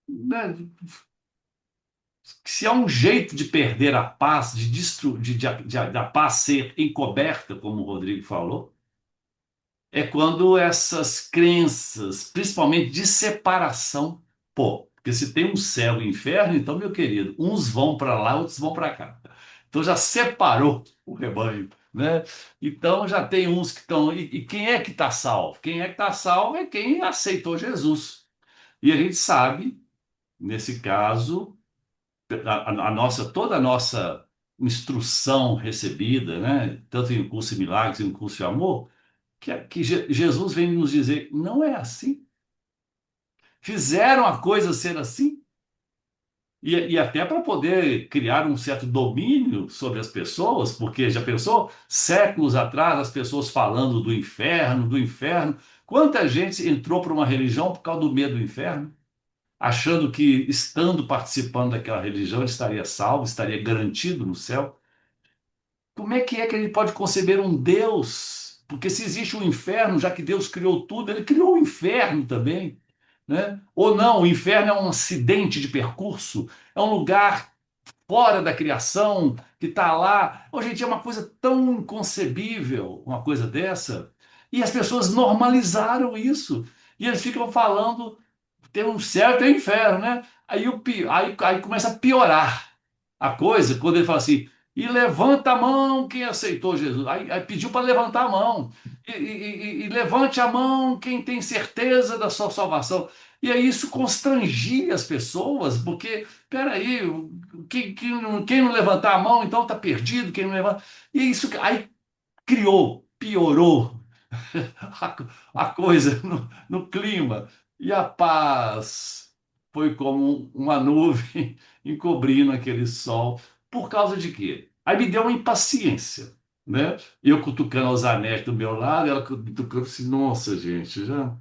Né? Se há um jeito de perder a paz, de, da paz ser encoberta, como o Rodrigo falou, é quando essas crenças, principalmente de separação, pô, porque se tem um céu e um inferno, então, meu querido, uns vão para lá, outros vão para cá. Então já separou o rebanho, né? Então já tem uns que estão. E quem é que está salvo? Quem é que está salvo é quem aceitou Jesus. E a gente sabe, nesse caso, toda a nossa instrução recebida, né? Tanto em curso de milagres e em curso de amor que Jesus vem nos dizer, não é assim. Fizeram a coisa ser assim, e até para poder criar um certo domínio sobre as pessoas, porque já pensou, séculos atrás, as pessoas falando do inferno, do inferno. Quanta gente entrou para uma religião por causa do medo do inferno, achando que estando participando daquela religião, ele estaria salvo, estaria garantido no céu. Como é que ele pode conceber um Deus? Porque se existe um inferno, já que Deus criou tudo, ele criou o inferno também, né? Ou não, o inferno é um acidente de percurso, é um lugar fora da criação que está lá. Hoje em dia é uma coisa tão inconcebível, uma coisa dessa. E as pessoas normalizaram isso. E eles ficam falando tem um céu e tem um inferno, né? Aí começa a piorar a coisa quando ele fala assim, e levanta a mão quem aceitou Jesus. Aí pediu para levantar a mão. E levante a mão quem tem certeza da sua salvação. E aí isso constrangia as pessoas, porque, peraí, quem não levantar a mão, então está perdido, quem não levanta. E isso aí criou, piorou a, a coisa no clima. E a paz foi como uma nuvem encobrindo aquele sol. Por causa de quê? Aí me deu uma impaciência, né? Eu cutucando os anéis do meu lado, ela cutucando assim, nossa, gente, já.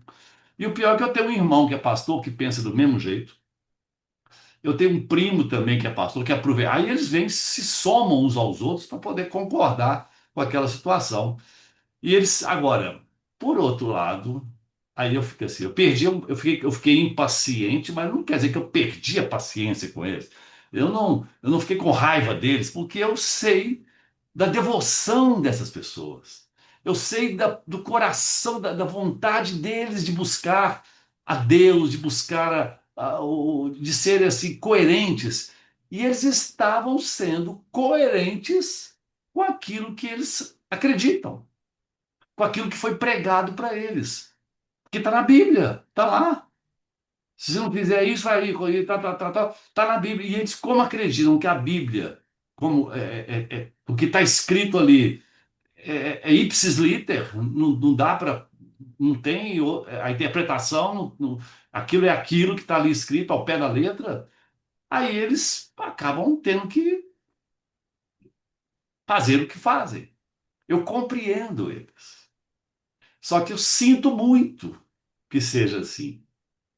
E o pior é que eu tenho um irmão que é pastor, que pensa do mesmo jeito. Eu tenho um primo também que é pastor, que aproveita. Aí eles vêm, se somam uns aos outros para poder concordar com aquela situação. E eles, agora, por outro lado, aí eu fico assim, eu fiquei impaciente, mas não quer dizer que eu perdi a paciência com eles. Eu não fiquei com raiva deles, porque eu sei da devoção dessas pessoas. Eu sei do coração, da vontade deles de buscar a Deus, de buscar de serem assim coerentes. E eles estavam sendo coerentes com aquilo que eles acreditam, com aquilo que foi pregado para eles. Que está na Bíblia, está lá. Se você não fizer isso, vai tá na Bíblia. E eles, como acreditam que a Bíblia, como o que está escrito ali, ipsis liter, não dá para. Não tem a interpretação, aquilo é aquilo que está ali escrito ao pé da letra, aí eles acabam tendo que fazer o que fazem. Eu compreendo eles. Só que eu sinto muito que seja assim,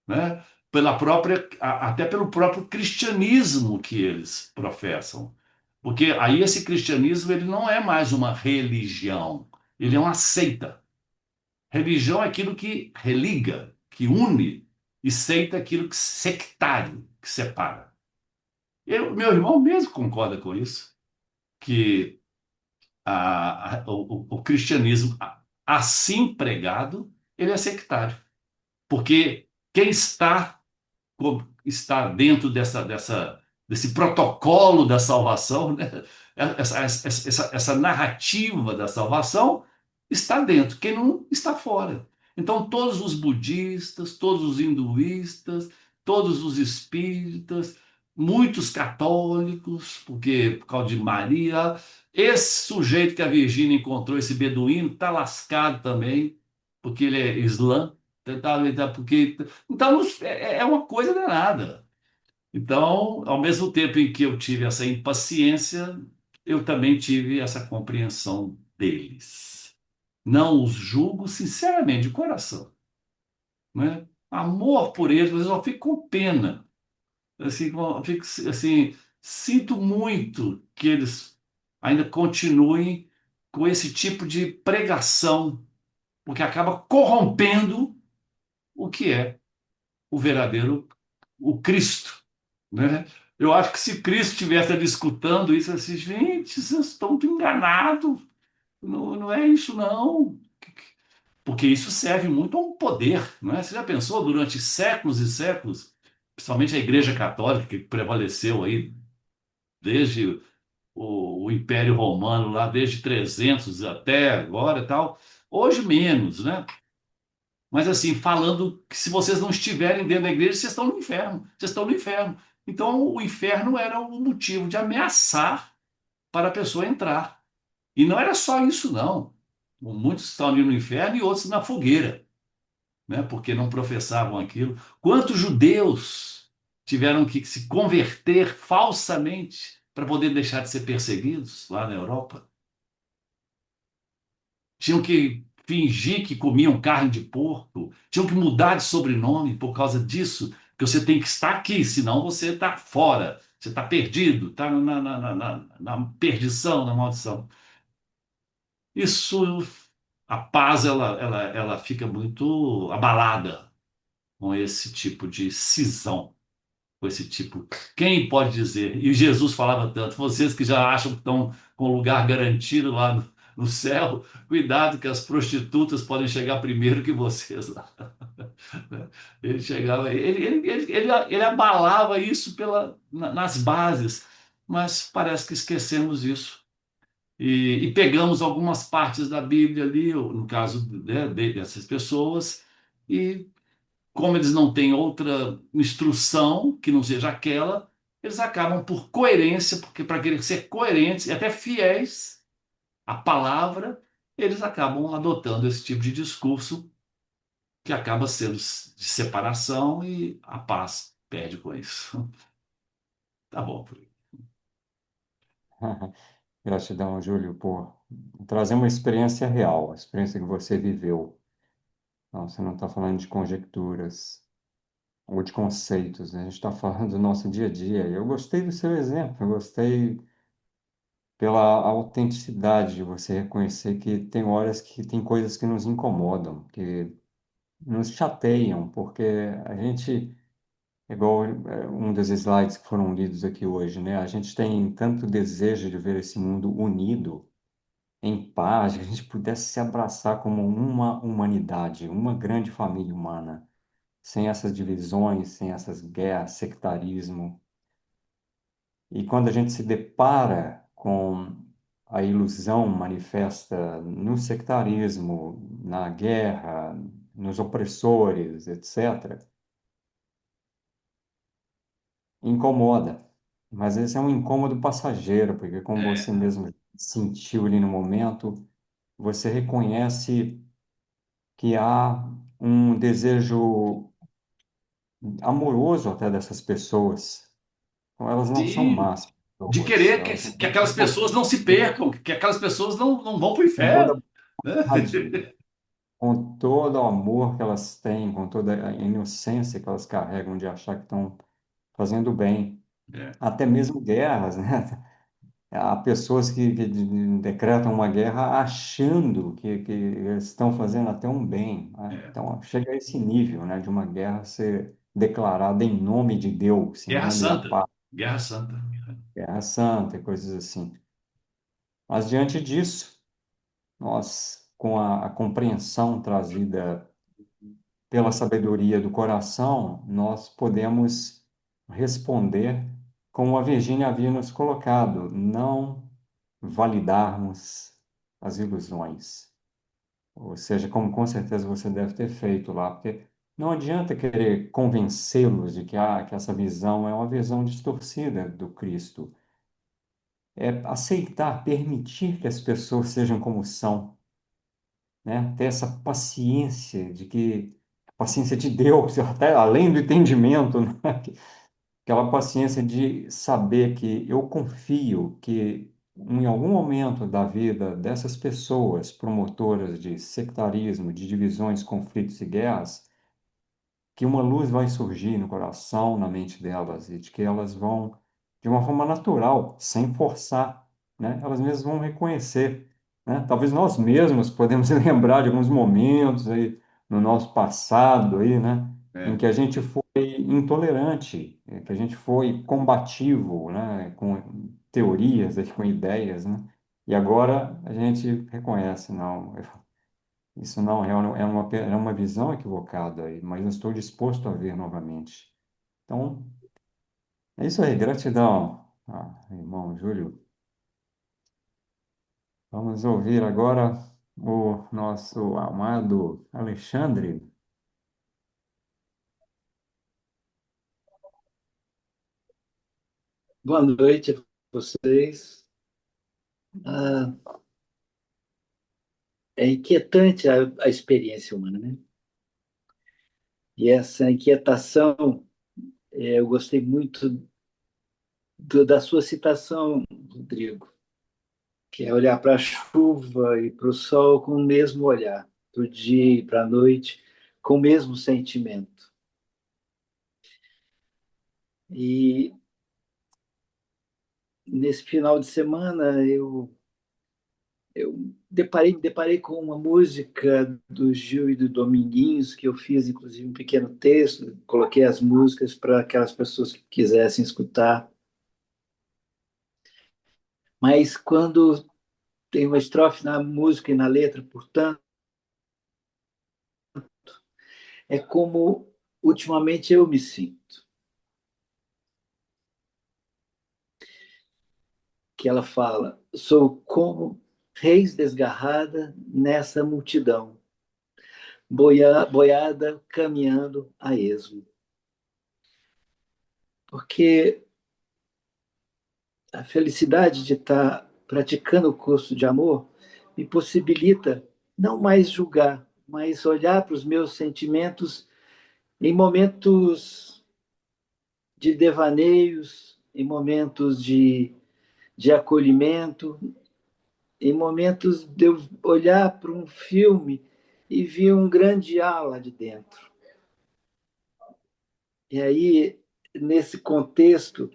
né? Até pelo próprio cristianismo que eles professam. Porque aí esse cristianismo ele não é mais uma religião, ele é uma seita. Religião é aquilo que religa, que une, e seita é aquilo que sectário, que separa. Meu irmão mesmo concorda com isso, que o cristianismo assim pregado, ele é sectário. Porque quem está dentro desse protocolo da salvação, né? essa narrativa da salvação está dentro, quem não está fora. Então, todos os budistas, todos os hinduístas, todos os espíritas, muitos católicos, porque por causa de Maria, esse sujeito que a Virgínia encontrou, esse beduíno, está lascado também, porque ele é islã, porque, então é uma coisa danada. Então, ao mesmo tempo em que eu tive essa impaciência, eu também tive essa compreensão deles. Não os julgo sinceramente, de coração, né? Amor por eles, mas eu fico com pena. Assim, eu fico, assim, sinto muito que eles ainda continuem com esse tipo de pregação, porque acaba corrompendo o que é o verdadeiro, o Cristo, né? Eu acho que se Cristo estivesse ali escutando isso, assim, gente, vocês estão muito enganados, não, não é isso não, porque isso serve muito a um poder, não é? Você já pensou durante séculos e séculos, principalmente a Igreja Católica que prevaleceu aí desde o Império Romano lá, desde 300 até agora e tal, hoje menos, né? Mas assim, falando que se vocês não estiverem dentro da igreja, vocês estão no inferno. Vocês estão no inferno. Então, o inferno era um motivo de ameaçar para a pessoa entrar. E não era só isso, não. Muitos estão ali no inferno e outros na fogueira, né? Porque não professavam aquilo. Quantos judeus tiveram que se converter falsamente para poder deixar de ser perseguidos lá na Europa? Tinham que fingir que comiam carne de porco, tinham que mudar de sobrenome por causa disso, porque você tem que estar aqui, senão você está fora, você está perdido, está na perdição, na maldição. Isso, a paz, ela fica muito abalada com esse tipo de cisão, com esse tipo. Quem pode dizer? E Jesus falava tanto, vocês que já acham que estão com lugar garantido lá no céu, cuidado que as prostitutas podem chegar primeiro que vocês lá. Ele chegava, ele abalava isso nas bases, mas parece que esquecemos isso. E pegamos algumas partes da Bíblia ali, no caso, né, dessas pessoas, e como eles não têm outra instrução que não seja aquela, eles acabam por coerência, porque para querer ser coerentes e até fiéis à palavra, eles acabam adotando esse tipo de discurso que acaba sendo de separação e a paz perde com isso. Tá bom, Felipe. Gratidão, Júlio, por trazer uma experiência real, a experiência que você viveu. Não, você não está falando de conjecturas ou de conceitos, né? A gente está falando do nosso dia a dia. Eu gostei do seu exemplo, eu gostei pela autenticidade de você reconhecer que tem horas que tem coisas que nos incomodam, que nos chateiam, porque a gente, igual um dos slides que foram lidos aqui hoje, né? A gente tem tanto desejo de ver esse mundo unido, em paz, que a gente pudesse se abraçar como uma humanidade, uma grande família humana, sem essas divisões, sem essas guerras, sectarismo. E quando a gente se depara com a ilusão manifesta no sectarismo, na guerra, nos opressores, etc., incomoda. Mas esse é um incômodo passageiro, porque como você É, mesmo sentiu ali no momento, você reconhece que há um desejo amoroso até dessas pessoas. Então, elas não são de, más de pessoas, querer elas são que aquelas pessoas não se percam, que aquelas pessoas não vão para o com toda inferno, a né? bondade, com todo o amor que elas têm, com toda a inocência que elas carregam de achar que estão fazendo bem. É, Até mesmo guerras, né? Há pessoas que decretam uma guerra achando que estão fazendo até um bem, né? é. Então, chega a esse nível, né, de uma guerra ser declarada em nome de Deus, em Guerra nome da Santa. paz, Guerra Santa. guerra santa e coisas assim. Mas, diante disso, nós, com a compreensão trazida pela sabedoria do coração, nós podemos responder como a Virgínia havia nos colocado, não validarmos as ilusões. Ou seja, como com certeza você deve ter feito lá, porque não adianta querer convencê-los de que essa visão é uma visão distorcida do Cristo. É aceitar, permitir que as pessoas sejam como são, né? Ter essa paciência paciência de Deus, até além do entendimento, né? Aquela paciência de saber que eu confio que em algum momento da vida dessas pessoas promotoras de sectarismo, de divisões, conflitos e guerras, que uma luz vai surgir no coração, na mente delas, e de que elas vão, de uma forma natural, sem forçar, né? Elas mesmas vão reconhecer, né? Talvez nós mesmos podemos lembrar de alguns momentos aí no nosso passado aí, né? Em É, que a gente foi intolerante, que a gente foi combativo, né? Com teorias, com ideias, né? E agora a gente reconhece, não, isso não é uma visão equivocada, mas eu estou disposto a ver novamente. Então, é isso aí, gratidão, irmão Júlio. Vamos ouvir agora o nosso amado Alexandre. Boa noite a vocês. Ah, é inquietante a experiência humana, né? E essa inquietação, eu gostei muito da sua citação, Rodrigo, que é olhar para a chuva e para o sol com o mesmo olhar, para o dia e para a noite com o mesmo sentimento. E nesse final de semana eu me deparei com uma música do Gil e do Dominguinhos, que eu fiz, inclusive, um pequeno texto, coloquei as músicas para aquelas pessoas que quisessem escutar. Mas quando tem uma estrofe na música e na letra, portanto, é como ultimamente eu me sinto. Que ela fala, sou como reis desgarrada nessa multidão, boiada caminhando a esmo. Porque a felicidade de estar praticando o curso de amor me possibilita não mais julgar, mas olhar para os meus sentimentos em momentos de devaneios, em momentos de acolhimento, em momentos de eu olhar para um filme e ver um grande ar lá de dentro. E aí, nesse contexto,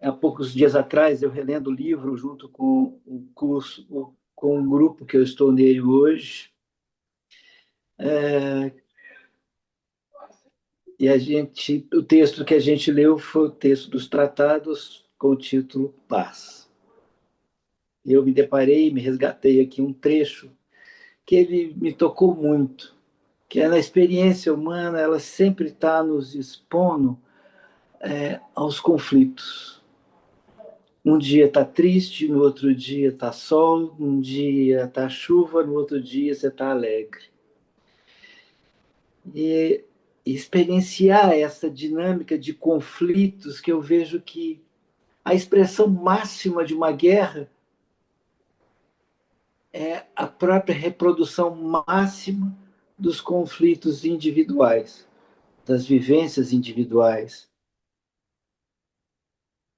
há poucos dias atrás, eu relendo o livro junto com o curso, com o grupo que eu estou nele hoje, e o texto que a gente leu foi o texto dos Tratados com o título Paz. Eu me deparei, me resgatei aqui um trecho que ele me tocou muito, que é na experiência humana, ela sempre está nos expondo aos conflitos. Um dia está triste, no outro dia está sol, um dia está chuva, no outro dia você está alegre. E experienciar essa dinâmica de conflitos que eu vejo que a expressão máxima de uma guerra é a própria reprodução máxima dos conflitos individuais, das vivências individuais,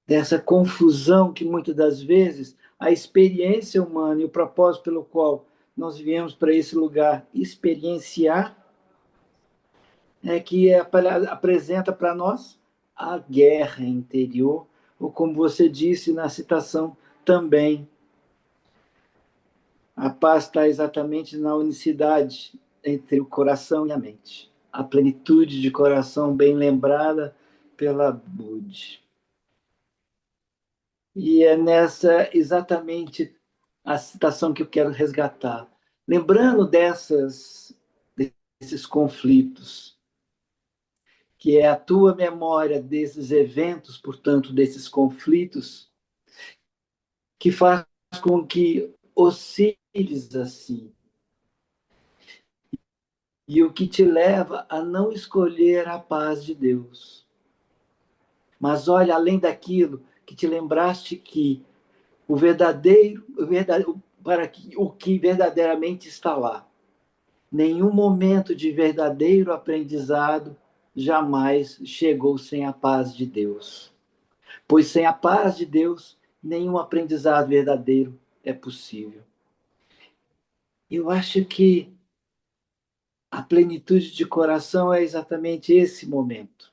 dessa confusão que muitas das vezes a experiência humana e o propósito pelo qual nós viemos para esse lugar experienciar é que apresenta para nós a guerra interior, ou como você disse na citação também, a paz está exatamente na unicidade entre o coração e a mente. A plenitude de coração bem lembrada pela Budi. E é nessa exatamente a citação que eu quero resgatar. Lembrando desses conflitos, que é a tua memória desses eventos, portanto, desses conflitos, que faz com que osciles assim, e o que te leva a não escolher a paz de Deus. Mas olha, além daquilo, que te lembraste que para que, o que verdadeiramente está lá. Nenhum momento de verdadeiro aprendizado jamais chegou sem a paz de Deus. Pois sem a paz de Deus, nenhum aprendizado verdadeiro é possível. Eu acho que a plenitude de coração é exatamente esse momento,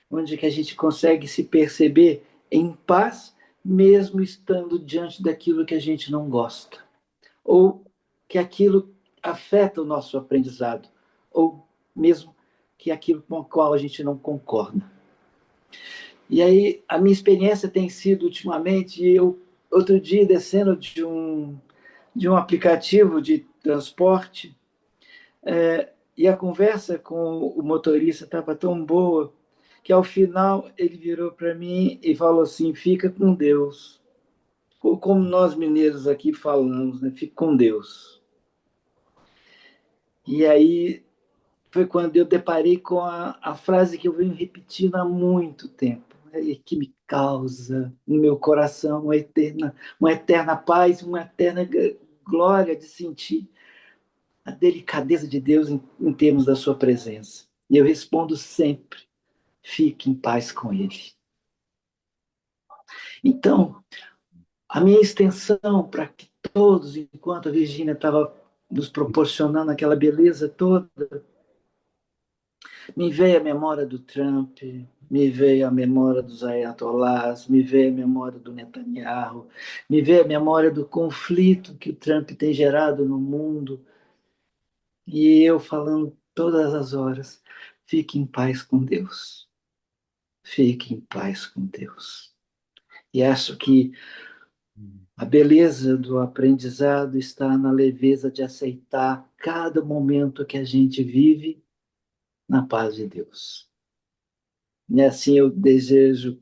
onde que a gente consegue se perceber em paz, mesmo estando diante daquilo que a gente não gosta, ou que aquilo afeta o nosso aprendizado, ou mesmo que aquilo com o qual a gente não concorda. E aí, a minha experiência tem sido, ultimamente, outro dia, descendo de um aplicativo de transporte, e a conversa com o motorista estava tão boa, que ao final ele virou para mim e falou assim: fica com Deus. Como nós mineiros aqui falamos, né? Fica com Deus. E aí foi quando eu deparei com a frase que eu venho repetindo há muito tempo, né, e que me causa no meu coração uma eterna paz, uma eterna glória de sentir a delicadeza de Deus em termos da sua presença. E eu respondo sempre: fique em paz com Ele. Então, a minha extensão para que todos, enquanto a Virgínia estava nos proporcionando aquela beleza toda, me veio a memória do Trump, me veio a memória dos ayatollahs, me veio a memória do Netanyahu, me veio a memória do conflito que o Trump tem gerado no mundo. E eu falando todas as horas: fique em paz com Deus. Fique em paz com Deus. E acho que a beleza do aprendizado está na leveza de aceitar cada momento que a gente vive na paz de Deus. E assim eu desejo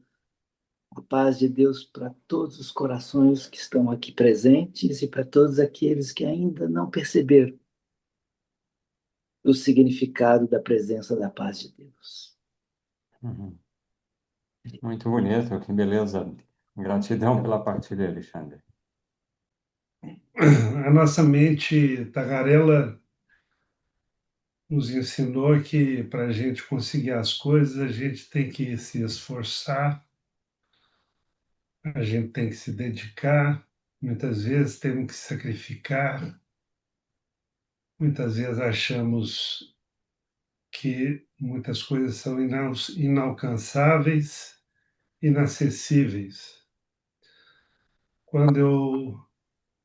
a paz de Deus para todos os corações que estão aqui presentes e para todos aqueles que ainda não perceberam o significado da presença da paz de Deus. Uhum. Muito bonito, que beleza. Gratidão pela partilha, Alexandre. A nossa mente tagarela nos ensinou que para a gente conseguir as coisas, a gente tem que se esforçar, a gente tem que se dedicar, muitas vezes temos que sacrificar, muitas vezes achamos que muitas coisas são inalcançáveis, inacessíveis. Quando eu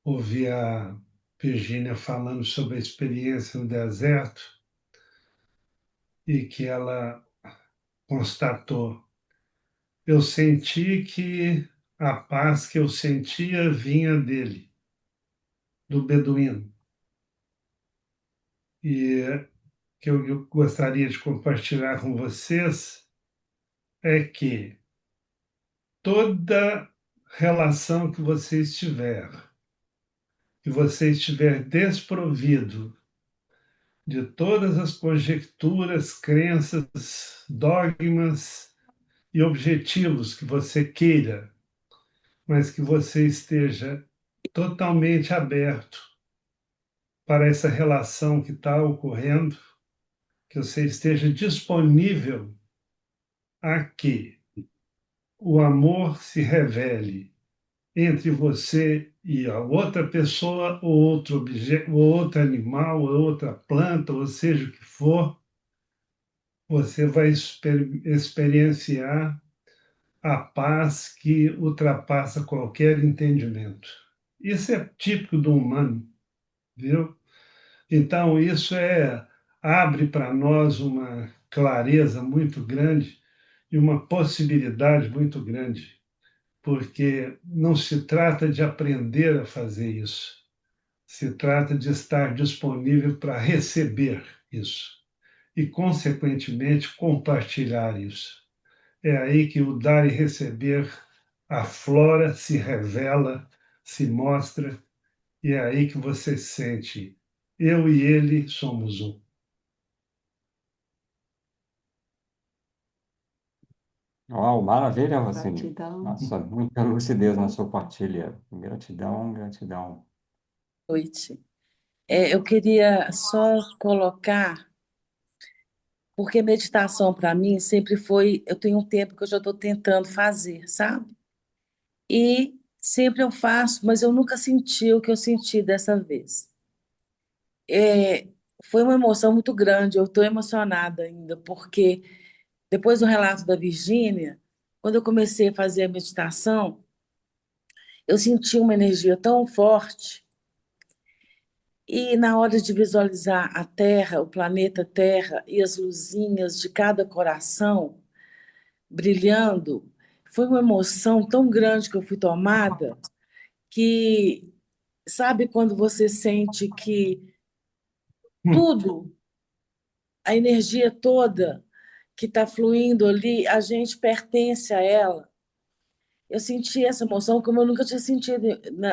ouvi a Virgínia falando sobre a experiência no deserto e que ela constatou, eu senti que a paz que eu sentia vinha dele, do beduíno. E que eu gostaria de compartilhar com vocês é que toda relação que você estiver desprovido de todas as conjecturas, crenças, dogmas e objetivos que você queira, mas que você esteja totalmente aberto para essa relação que está ocorrendo, que você esteja disponível a que o amor se revele entre você e a outra pessoa, ou outro objeto, ou outro animal, ou outra planta, ou seja o que for, você vai experienciar a paz que ultrapassa qualquer entendimento. Isso é típico do humano, viu? Então, isso abre para nós uma clareza muito grande e uma possibilidade muito grande, porque não se trata de aprender a fazer isso, se trata de estar disponível para receber isso e, consequentemente, compartilhar isso. É aí que o dar e receber aflora, se revela se mostra, e é aí que você sente, eu e ele somos um. Uau, maravilha, Rosine. Gratidão. Nossa, muita lucidez na sua partilha. Gratidão, gratidão. Noite. Eu queria só colocar, porque meditação para mim sempre foi, eu tenho um tempo que eu já estou tentando fazer, sabe? E sempre eu faço, mas eu nunca senti o que eu senti dessa vez. É, foi uma emoção muito grande, eu estou emocionada ainda, porque depois do relato da Virgínia, quando eu comecei a fazer a meditação, eu senti uma energia tão forte. E na hora de visualizar a Terra, o planeta Terra e as luzinhas de cada coração brilhando, foi uma emoção tão grande que eu fui tomada que, sabe, quando você sente que tudo, a energia toda que está fluindo ali, a gente pertence a ela. Eu senti essa emoção como eu nunca tinha sentido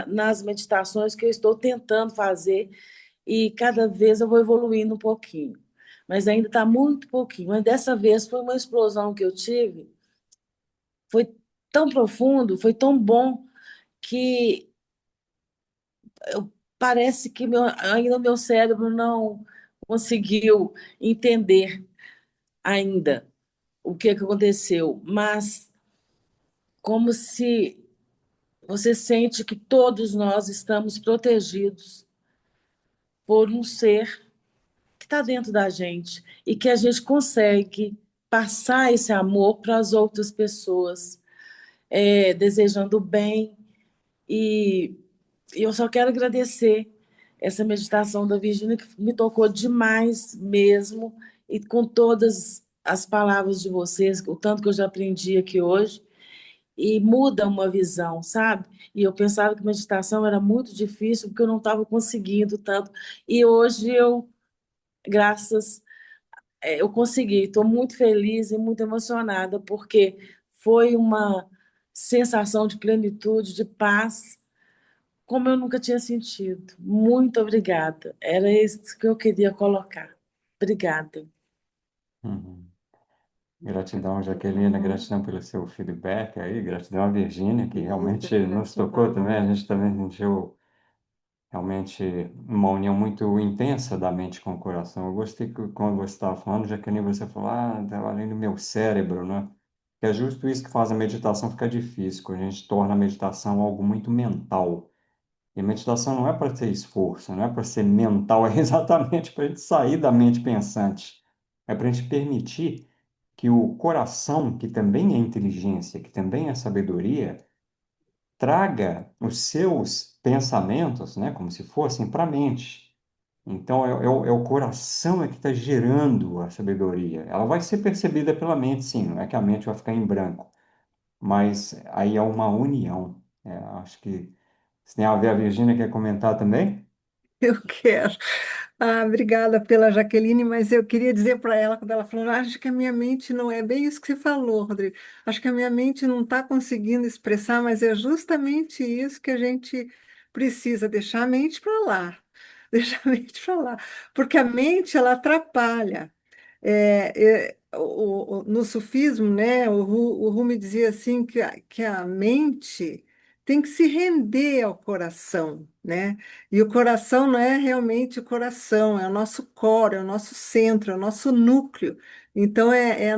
nas meditações que eu estou tentando fazer e cada vez eu vou evoluindo um pouquinho. Mas ainda está muito pouquinho. Mas dessa vez foi uma explosão que eu tive, foi tão profundo, foi tão bom que parece que ainda o meu cérebro não conseguiu entender ainda o que aconteceu, mas como se você sente que todos nós estamos protegidos por um ser que está dentro da gente e que a gente consegue passar esse amor para as outras pessoas, desejando bem. E eu só quero agradecer essa meditação da Virgínia, que me tocou demais mesmo, e com todas as palavras de vocês, o tanto que eu já aprendi aqui hoje, e muda uma visão, sabe? E eu pensava que meditação era muito difícil, porque eu não estava conseguindo tanto. E hoje graças eu consegui, estou muito feliz e muito emocionada, porque foi uma sensação de plenitude, de paz, como eu nunca tinha sentido. Muito obrigada. Era isso que eu queria colocar. Obrigada. Uhum. Gratidão, Jaqueline, gratidão pelo seu feedback aí, gratidão a Virgínia, que realmente nos tocou também, a gente também sentiu realmente uma união muito intensa da mente com o coração. Eu gostei que quando você estava falando, Jaqueline, você falou, estava além do meu cérebro, né? Que é justo isso que faz a meditação ficar difícil, quando a gente torna a meditação algo muito mental. E a meditação não é para ter esforço, não é para ser mental, é exatamente para a gente sair da mente pensante. É para a gente permitir que o coração, que também é inteligência, que também é sabedoria, traga os seus pensamentos, né, como se fossem para a mente. Então, é o coração que está gerando a sabedoria. Ela vai ser percebida pela mente, sim, não é que a mente vai ficar em branco, mas aí é uma união. Acho que se tem a ver, a Virgínia quer comentar também? Eu quero. Obrigada pela Jaqueline, mas eu queria dizer para ela, quando ela falou, acho que a minha mente não é bem isso que você falou, Rodrigo. Acho que a minha mente não está conseguindo expressar, mas é justamente isso que a gente precisa, deixar a mente para lá. Deixar a mente para lá. Porque a mente, ela atrapalha. No sufismo, né, o Rumi dizia assim que a mente tem que se render ao coração, né? E o coração não é realmente o coração, é o nosso core, é o nosso centro, é o nosso núcleo. Então, é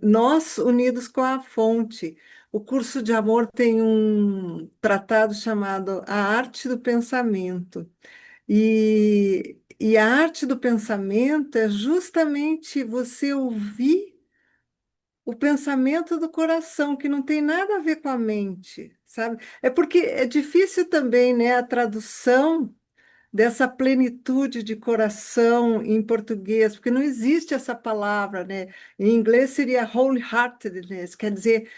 nós unidos com a fonte. O curso de amor tem um tratado chamado A Arte do Pensamento. E a arte do pensamento é justamente você ouvir o pensamento do coração, que não tem nada a ver com a mente, sabe? É porque é difícil também, né, a tradução dessa plenitude de coração em português, porque não existe essa palavra, né? Em inglês seria wholeheartedness, quer dizer,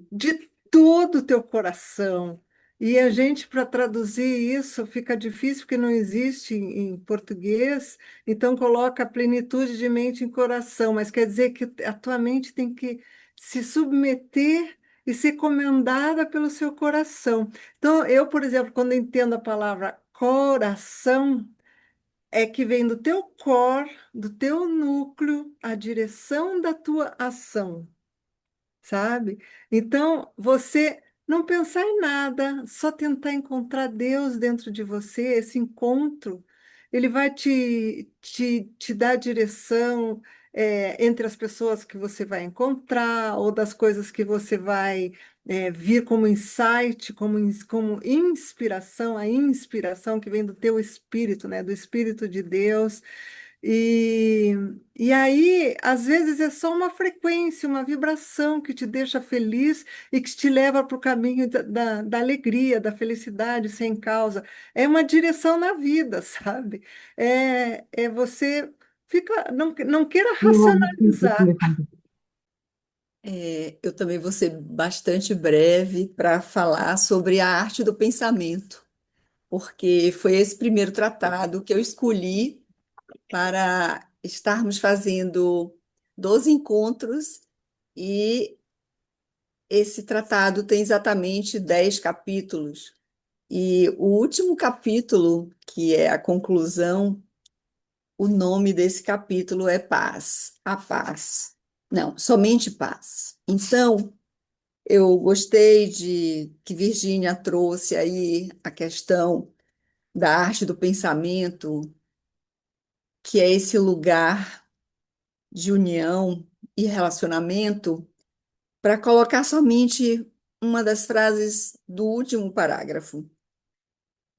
de todo o teu coração. E a gente, para traduzir isso, fica difícil porque não existe em português, então coloca a plenitude de mente em coração, mas quer dizer que a tua mente tem que se submeter e ser comandada pelo seu coração. Então, eu, por exemplo, quando entendo a palavra coração, é que vem do teu core, do teu núcleo, a direção da tua ação, sabe? Então, você não pensar em nada, só tentar encontrar Deus dentro de você, esse encontro, ele vai te dar direção, entre as pessoas que você vai encontrar, ou das coisas que você vai, vir como insight, como inspiração, a inspiração que vem do teu espírito, né? Do Espírito de Deus. E, e aí, às vezes, é só uma frequência, uma vibração que te deixa feliz e que te leva para o caminho da alegria, da felicidade sem causa. É uma direção na vida, sabe? Você fica, não queira racionalizar. Eu também vou ser bastante breve para falar sobre a arte do pensamento, porque foi esse primeiro tratado que eu escolhi para estarmos fazendo 12 encontros, e esse tratado tem exatamente 10 capítulos. E o último capítulo, que é a conclusão, o nome desse capítulo é Paz, a paz. Não, somente paz. Então, eu gostei de que Virgínia trouxe aí a questão da arte do pensamento, que é esse lugar de união e relacionamento, para colocar somente uma das frases do último parágrafo.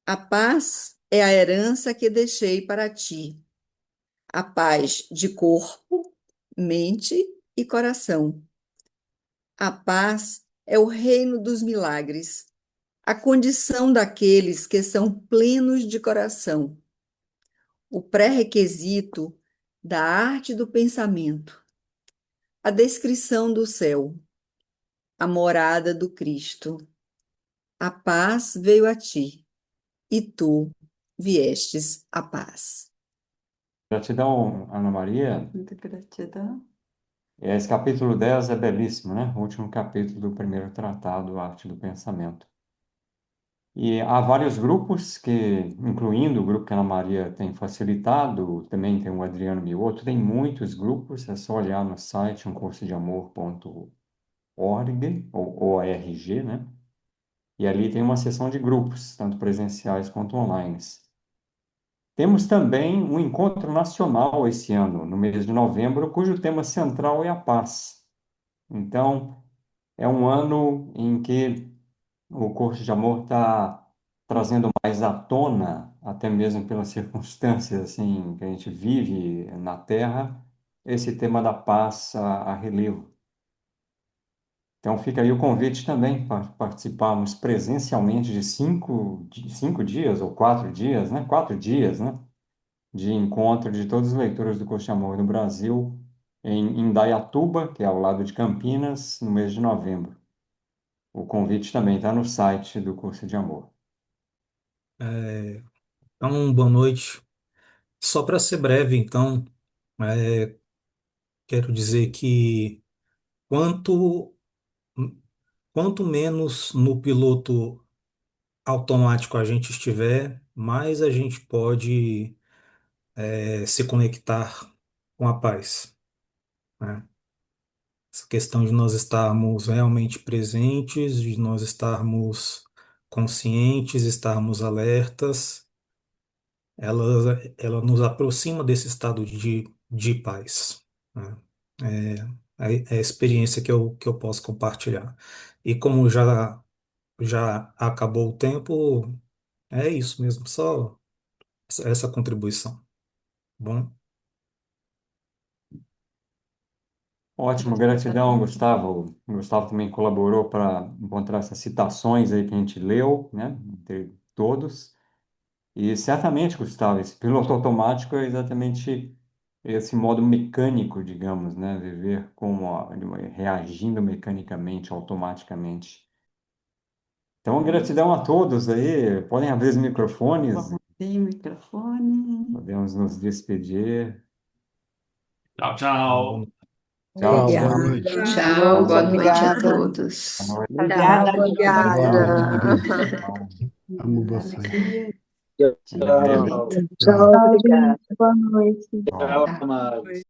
A paz é a herança que deixei para ti, a paz de corpo, mente e coração. A paz é o reino dos milagres, a condição daqueles que são plenos de coração, o pré-requisito da arte do pensamento, a descrição do céu, a morada do Cristo. A paz veio a ti, e tu viestes a paz. Gratidão, Ana Maria. Muita gratidão. Esse capítulo 10 é belíssimo, né? O último capítulo do primeiro tratado, Arte do Pensamento. E há vários grupos que, incluindo o grupo que a Ana Maria tem facilitado, também tem o Adriano Mioto, tem muitos grupos, é só olhar no site umcursodeamor.org, ou ORG, né? E ali tem uma seção de grupos, tanto presenciais quanto online. Temos também um encontro nacional esse ano, no mês de novembro, cujo tema central é a paz. Então, é um ano em que o curso de amor está trazendo mais à tona, até mesmo pelas circunstâncias assim que a gente vive na Terra, esse tema da paz a relevo. Então fica aí o convite também para participarmos presencialmente de 5 dias ou 4 dias, né? 4 dias, né? De encontro de todos os leitores do Curso de Amor no Brasil, em Indaiatuba, que é ao lado de Campinas, no mês de novembro. O convite também está no site do Curso de Amor. Então, boa noite. Só para ser breve, então, é, quero dizer que quanto, quanto menos no piloto automático a gente estiver, mais a gente pode se conectar com a paz, né? Essa questão de nós estarmos realmente presentes, de nós estarmos conscientes, estarmos alertas, ela nos aproxima desse estado de paz, né? É a experiência que eu posso compartilhar. E como já acabou o tempo, é isso mesmo, só essa contribuição. Tá bom? Ótimo, gratidão, Gustavo. O Gustavo também colaborou para encontrar essas citações aí que a gente leu, né, entre todos. E certamente, Gustavo, esse piloto automático é exatamente esse modo mecânico, digamos, né, viver como reagindo mecanicamente, automaticamente. Então, gratidão a todos aí. Podem abrir os microfones, Vamos abrir o microfone. podemos nos despedir. Tchau, Então, tchau. Tchau, Boa Obrigada. noite. Tchau, boa noite a Obrigada. todos. boa noite. Obrigada, Obrigada. Obrigado. Amo vocês. Tchau, Tchau, gente. obrigada. Boa noite. tchau, Tá. amados.